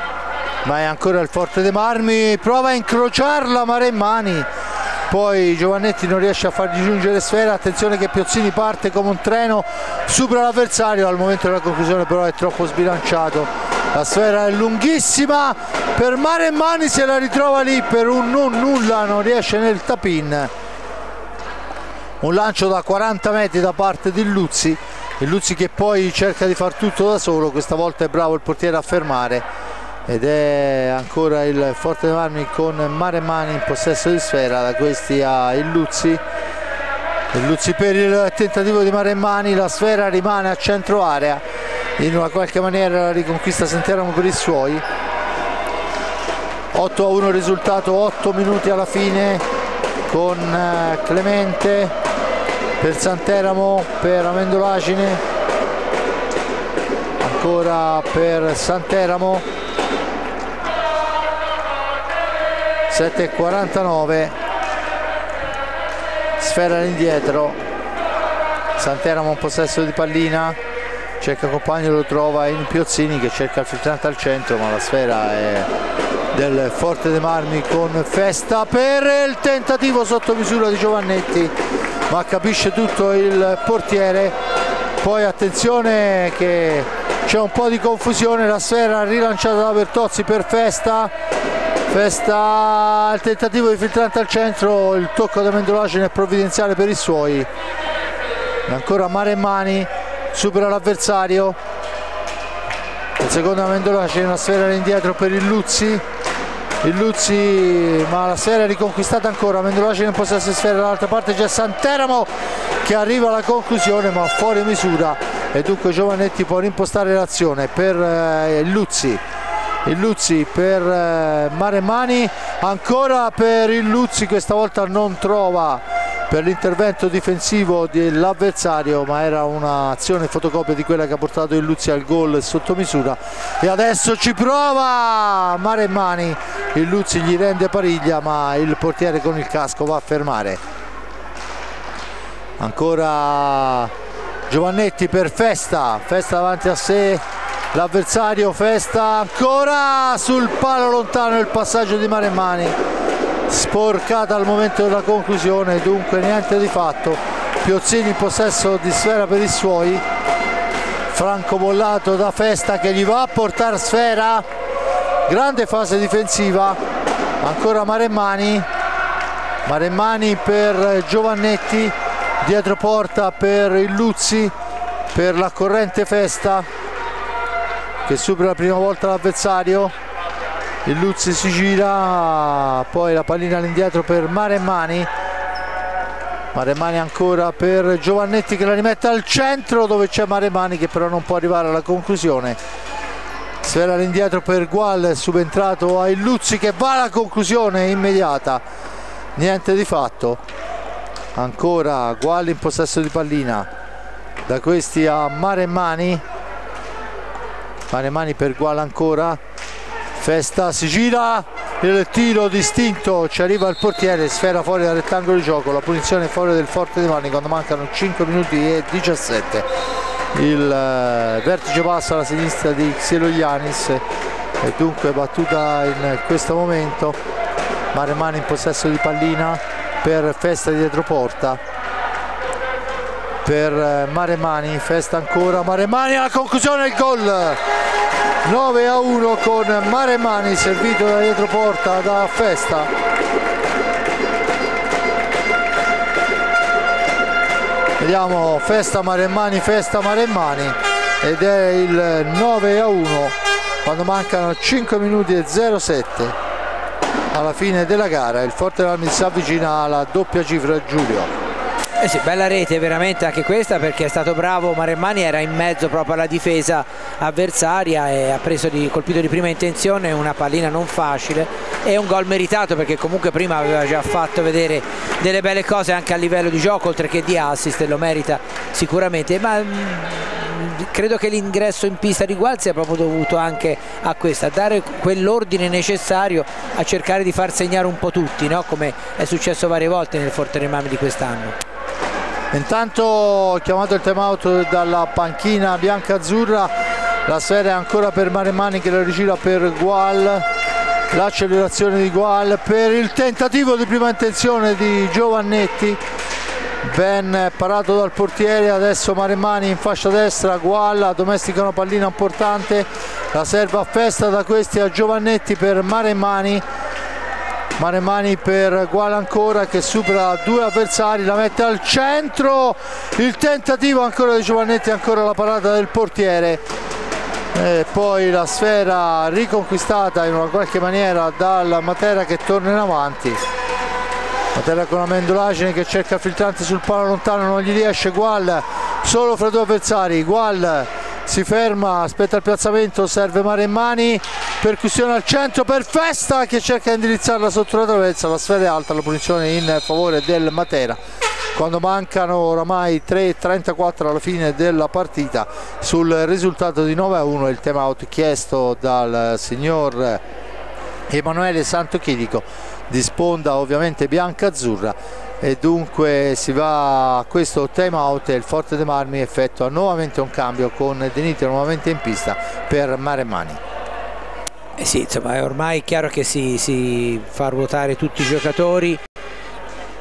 S1: ma è ancora il Forte dei Marmi, prova a incrociarla Maremmani, poi Giovannetti non riesce a fargli giungere sfera. Attenzione che Piozzini parte come un treno, supera l'avversario, al momento della conclusione però è troppo sbilanciato, la sfera è lunghissima per Maremmani, se la ritrova lì per un non nulla, non riesce nel tap-in. Un lancio da 40 metri da parte di Luzzi, il Luzzi che poi cerca di far tutto da solo, questa volta è bravo il portiere a fermare, ed è ancora il Forte dei Marmi con Maremmani in possesso di sfera. Da questi a il Luzzi per il tentativo di Maremmani, la sfera rimane a centro area, in una qualche maniera la riconquista Santeramo per i suoi. 8-1 il risultato, 8 minuti alla fine, con Clemente per Santeramo, per Amendolagine, ancora per Santeramo. 7:49, sfera all'indietro, Santeramo in possesso di pallina, cerca compagno, lo trova in Piozzini che cerca il filtrante al centro, ma la sfera è del Forte dei Marmi con Festa per il tentativo sotto misura di Giovannetti, ma capisce tutto il portiere. Poi attenzione che c'è un po' di confusione, la sfera rilanciata da Bertozzi per Festa, il tentativo di filtrante al centro, il tocco da Mendolagine è provvidenziale per i suoi. Ancora Maremmani, supera l'avversario, il secondo Mendolagine, una sfera all'indietro per il Luzzi, ma la sfera è riconquistata ancora, Mendolagine in possesso di sfera, dall'altra parte c'è Santeramo che arriva alla conclusione ma fuori misura, e dunque Giovannetti può rimpostare l'azione per il Luzzi per Maremmani, ancora per il Luzzi, questa volta non trova per l'intervento difensivo dell'avversario, ma era un'azione fotocopia di quella che ha portato il Luzzi al gol sotto misura, e adesso ci prova Maremmani, il Luzzi gli rende pariglia ma il portiere con il casco va a fermare. Ancora Giovannetti per Festa davanti a sé l'avversario, Festa ancora sul palo lontano, il passaggio di Maremmani, sporcata al momento della conclusione, dunque niente di fatto. Piozzini in possesso di sfera per i suoi, francobollato da Festa che gli va a portare sfera, grande fase difensiva, ancora Maremmani per Giovannetti, dietro porta per il Luzzi, per la corrente Festa che supera la prima volta l'avversario, il Luzzi si gira, poi la pallina all'indietro per Maremmani ancora per Giovannetti che la rimette al centro dove c'è Maremmani che però non può arrivare alla conclusione. Sfera all'indietro per Gual, subentrato a il Luzzi che va alla conclusione immediata, niente di fatto. Ancora Gual in possesso di pallina, da questi a Maremmani per Gual ancora, Festa si gira, il tiro distinto, ci arriva il portiere, sfera fuori dal rettangolo di gioco, la punizione fuori del Forte dei Marmi quando mancano 5 minuti e 17. Il vertice passa alla sinistra di Xelogianis e dunque battuta in questo momento. Maremmani in possesso di pallina per Festa dietro porta, per Maremmani, Festa ancora, Maremmani alla conclusione, il gol 9-1 con Maremmani servito da dietro porta da Festa. Vediamo Festa Maremmani ed è il 9-1 quando mancano 5 minuti e 07 alla fine della gara. Il Forte dei Marmi si avvicina alla doppia cifra, Giulio.
S2: Sì, bella rete veramente anche questa, perché è stato bravo Maremmani, era in mezzo proprio alla difesa avversaria e ha colpito di prima intenzione una pallina non facile, e un gol meritato perché comunque prima aveva già fatto vedere delle belle cose anche a livello di gioco oltre che di assist, e lo merita sicuramente, ma credo che l'ingresso in pista di Gual sia proprio dovuto anche a questo, a dare quell'ordine necessario a cercare di far segnare un po' tutti, no? Come è successo varie volte nel Forterimami di quest'anno.
S1: Intanto chiamato il time out dalla panchina bianca-azzurra, la sfera è ancora per Maremmani che la rigira per Gual, l'accelerazione di Gual per il tentativo di prima intenzione di Giovannetti, ben parato dal portiere. Adesso Maremmani in fascia destra, Gual domestica una pallina importante, la serve a Festa, da questi a Giovannetti per Maremmani, Maremmani per Gual ancora, che supera due avversari, la mette al centro, il tentativo ancora di Giovannetti, ancora la parata del portiere e poi la sfera riconquistata in una qualche maniera dal Matera, che torna in avanti. Matera con la Mendolacini che cerca filtrante sul palo lontano, non gli riesce. Gual solo fra due avversari, Gual si ferma, aspetta il piazzamento, serve Maremmani, percussione al centro per Festa che cerca di indirizzarla sotto la traversa, la sfera è alta, la punizione in favore del Matera quando mancano oramai 3:34 alla fine della partita sul risultato di 9-1. Il time out chiesto dal signor Emanuele Santochirico di sponda ovviamente bianca-azzurra, e dunque si va a questo time out e il Forte dei Marmi effettua nuovamente un cambio con De Nite nuovamente in pista per Maremmani.
S2: Sì, insomma è ormai chiaro che si fa ruotare tutti i giocatori,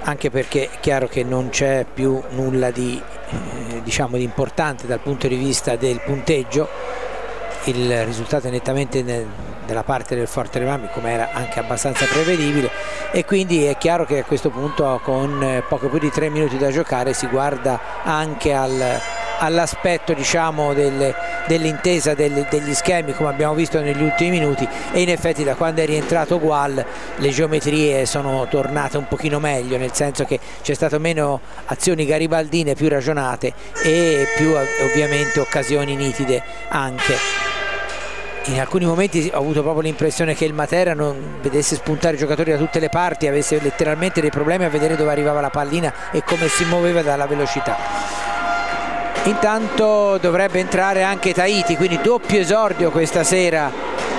S2: anche perché è chiaro che non c'è più nulla di diciamo di importante dal punto di vista del punteggio. Il risultato è nettamente della parte del Forte dei Marmi, come era anche abbastanza prevedibile, e quindi è chiaro che a questo punto con poco più di 3 minuti da giocare si guarda anche all'aspetto diciamo dell'intesa degli schemi, come abbiamo visto negli ultimi minuti, e in effetti da quando è rientrato Gual le geometrie sono tornate un pochino meglio, nel senso che c'è stato meno azioni garibaldine, più ragionate e più ovviamente occasioni nitide anche. In alcuni momenti ho avuto proprio l'impressione che il Matera non vedesse spuntare i giocatori da tutte le parti, avesse letteralmente dei problemi a vedere dove arrivava la pallina e come si muoveva dalla velocità. Intanto dovrebbe entrare anche Tahiti, quindi doppio esordio questa sera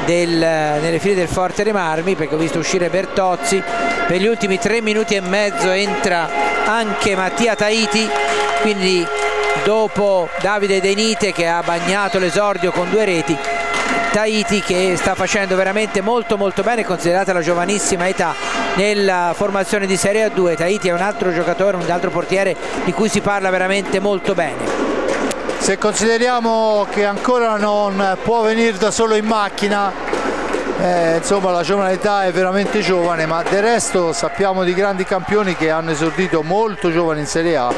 S2: nelle file del Forte dei Marmi, perché ho visto uscire Bertozzi. Per gli ultimi 3 minuti e mezzo entra anche Mattia Tahiti, quindi dopo Davide De Nite che ha bagnato l'esordio con 2 reti, Tahiti che sta facendo veramente molto bene, considerata la giovanissima età nella formazione di Serie A2. Tahiti è un altro giocatore, un altro portiere di cui si parla veramente molto bene.
S1: Se consideriamo che ancora non può venire da solo in macchina, insomma la giovane età è veramente giovane, ma del resto sappiamo di grandi campioni che hanno esordito molto giovani in Serie A.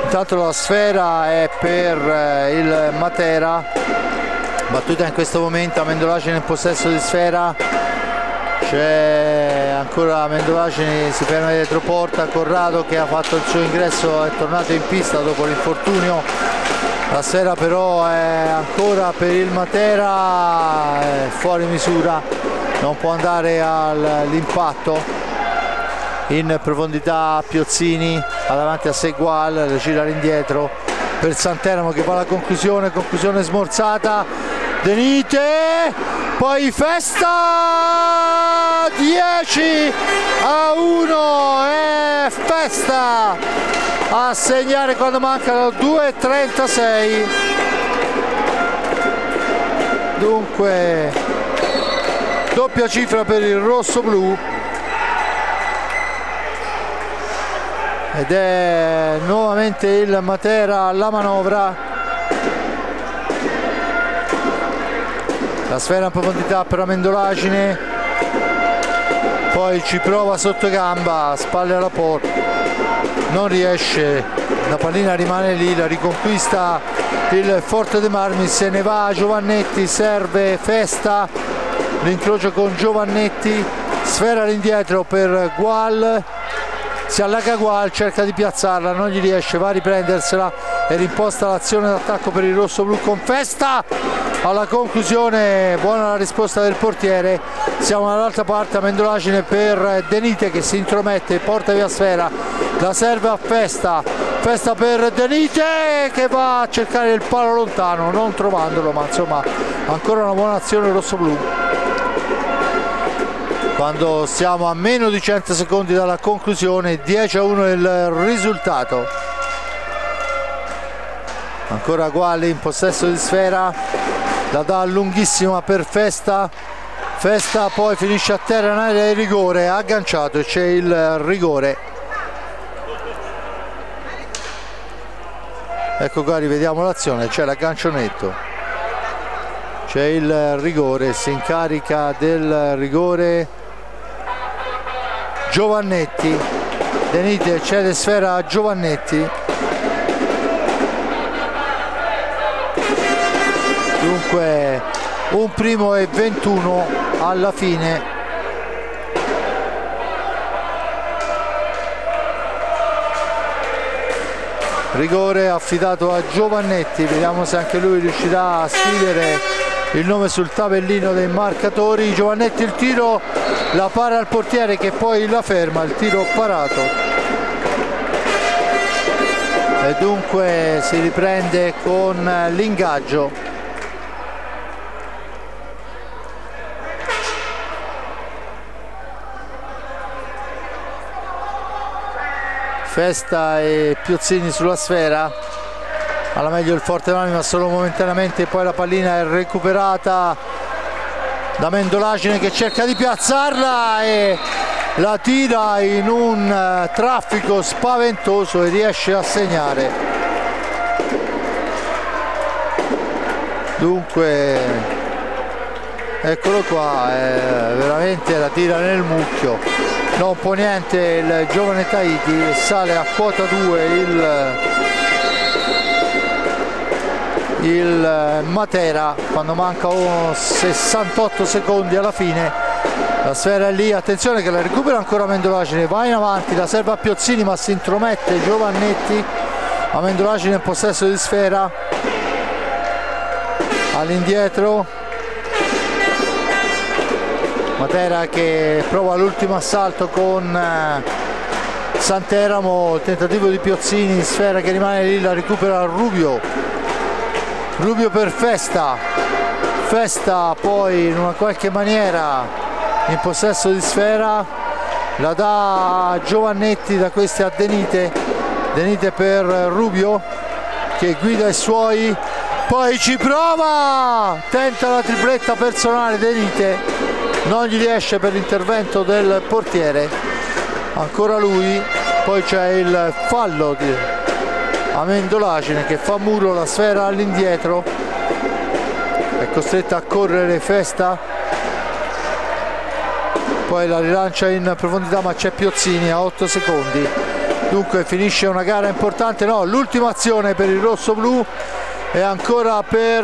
S1: Intanto la sfera è per il Matera, battuta in questo momento, Mendolacini in possesso di sfera, c'è ancora Mendolacini, si ferma dietro porta, Corrado che ha fatto il suo ingresso, è tornato in pista dopo l'infortunio. La sfera però è ancora per il Matera, è fuori misura, non può andare all'impatto. In profondità Piozzini, ha davanti a sé Gual, le gira all'indietro per Santeramo che va alla conclusione smorzata. De Nite, poi Festa, 10-1 e Festa a segnare quando mancano 2:36. Dunque doppia cifra per il rosso-blu ed è nuovamente il Matera alla manovra. La sfera in profondità per Mendolacini, poi ci prova sotto gamba, spalle alla porta, non riesce, la pallina rimane lì, la riconquista il Forte dei Marmi, se ne va Giovannetti, serve Festa, l'incrocio con Giovannetti, sfera all'indietro per Gual, si allaga Gual, cerca di piazzarla, non gli riesce, va a riprendersela e rimposta l'azione d'attacco per il rosso-blu con Festa alla conclusione. Buona la risposta del portiere. Siamo dall'altra parte, Amendolagine per Denite che si intromette, porta via sfera, la serve a Festa per Denite che va a cercare il palo lontano non trovandolo, ma insomma ancora una buona azione rossoblu. Quando siamo a meno di 100 secondi dalla conclusione, 10-1 il risultato. Ancora Gualli in possesso di sfera, la dà lunghissima per Festa, poi finisce a terra in area di rigore, ha agganciato e c'è il rigore. Ecco qua, rivediamo l'azione, c'è l'aggancio netto, c'è il rigore, si incarica del rigore Giovannetti. Denite cede sfera a Giovannetti. Dunque un primo e 21 alla fine. Rigore affidato a Giovannetti, vediamo se anche lui riuscirà a scrivere il nome sul tabellino dei marcatori. Giovannetti, il tiro, la para al portiere che poi la ferma, il tiro parato. E dunque si riprende con l'ingaggio. Festa e Piozzini sulla sfera, alla meglio il Fortebrami ma solo momentaneamente, poi la pallina è recuperata da Mendolagine che cerca di piazzarla e la tira in un traffico spaventoso e riesce a segnare. Dunque eccolo qua, veramente la tira nel mucchio. Non può niente il giovane Tahiti, sale a quota 2 il Matera quando mancano 68 secondi alla fine. La sfera è lì, attenzione che la recupera ancora Mendolagine, va in avanti, la serve a Piozzini ma si intromette Giovannetti. Amendolagine in possesso di sfera, all'indietro Matera che prova l'ultimo assalto con Santeramo, il tentativo di Piozzini, sfera che rimane lì, la recupera Rubio per Festa poi in una qualche maniera in possesso di sfera, la dà a Giovannetti, da questi a Denite per Rubio che guida i suoi, poi ci prova, tenta la tripletta personale Denite, non gli riesce per l'intervento del portiere, ancora lui, poi c'è il fallo di Amendolagine che fa muro, la sfera all'indietro, è costretta a correre Festa, poi la rilancia in profondità ma c'è Piozzini a 8 secondi, dunque finisce una gara importante, no, l'ultima azione per il rossoblu e ancora per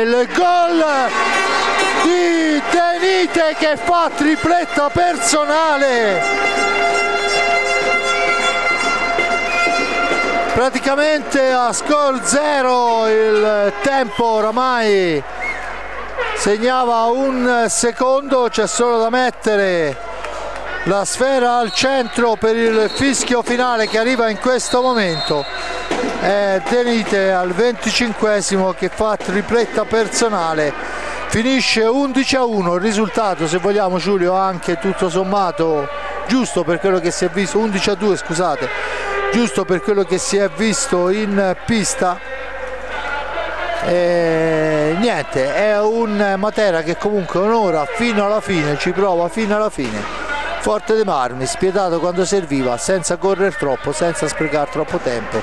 S1: il gol di Denite che fa tripletta personale, praticamente a score 0, il tempo oramai segnava un secondo, c'è solo da mettere la sfera al centro per il fischio finale che arriva in questo momento. È Denite al 25esimo che fa tripletta personale, finisce 11-1 il risultato, se vogliamo Giulio anche tutto sommato giusto per quello che si è visto, 11-2 scusate, giusto per quello che si è visto in pista. E niente, è un Matera che comunque onora fino alla fine, ci prova fino alla fine, forte dei marmi, spietato quando serviva, senza correre troppo, senza sprecare troppo tempo,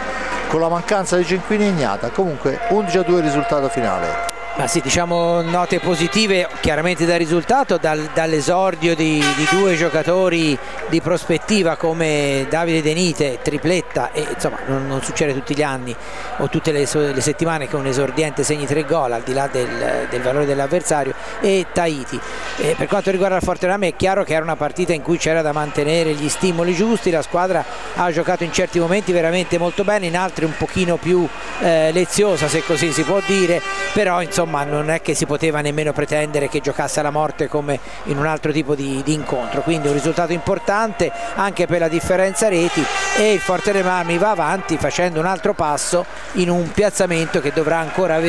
S1: con la mancanza di Cinquini Ignata. Comunque 11-2 il risultato finale.
S2: Ma sì, diciamo note positive chiaramente dal risultato, dall'esordio di due giocatori di prospettiva come Davide Denite, tripletta, e insomma non succede tutti gli anni o tutte le settimane che un esordiente segni 3 gol al di là del valore dell'avversario, e Tahiti. Per quanto riguarda il Fortebrami è chiaro che era una partita in cui c'era da mantenere gli stimoli giusti, la squadra ha giocato in certi momenti veramente molto bene, in altri un pochino più leziosa, se così si può dire, però insomma non è che si poteva nemmeno pretendere che giocasse alla morte come in un altro tipo di incontro, quindi un risultato importante anche per la differenza reti, e il Forte dei Marmi va avanti facendo un altro passo in un piazzamento che dovrà ancora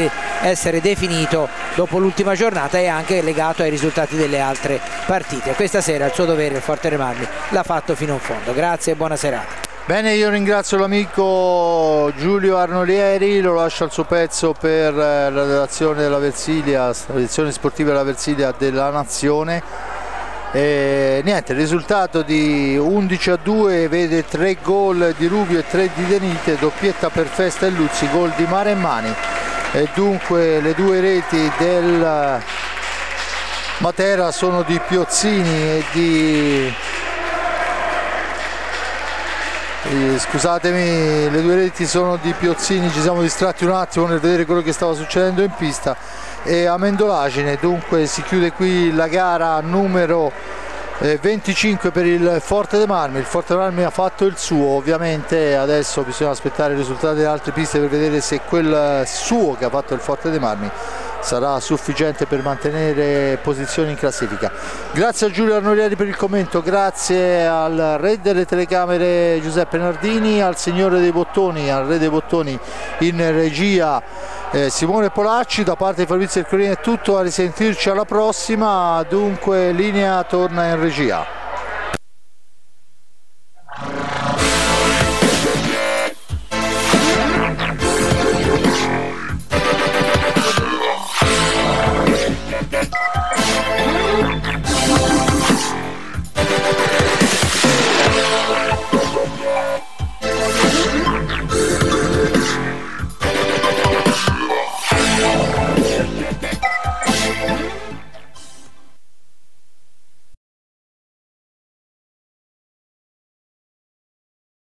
S2: essere definito dopo l'ultima giornata e anche legato ai risultati delle altre partite. Questa sera il suo dovere il Forte dei Marmi l'ha fatto fino in fondo. Grazie e buona serata.
S1: Bene, io ringrazio l'amico Giulio Arnolieri, lo lascio al suo pezzo per la redazione della Versilia, la redazione sportiva della Versilia della Nazione. E niente, il risultato di 11-2 vede 3 gol di Rubio e 3 di Denite, doppietta per Festa e Luzzi, gol di Mare e Mani, e dunque le 2 reti del Matera sono di Piozzini e di... Scusatemi, le 2 reti sono di Piozzini, ci siamo distratti un attimo nel vedere quello che stava succedendo in pista, e Amendolagine. Dunque si chiude qui la gara numero 25 per il Forte dei Marmi. Il Forte dei Marmi ha fatto il suo, ovviamente adesso bisogna aspettare i risultati delle altre piste per vedere se quel suo che ha fatto il Forte dei Marmi sarà sufficiente per mantenere posizioni in classifica. Grazie a Giulio Arnolieri per il commento, grazie al re delle telecamere Giuseppe Nardini, al signore dei bottoni, al re dei bottoni in regia Simone Polacci. Da parte di Fabrizio Ercolini è tutto, a risentirci alla prossima. Dunque linea torna in regia.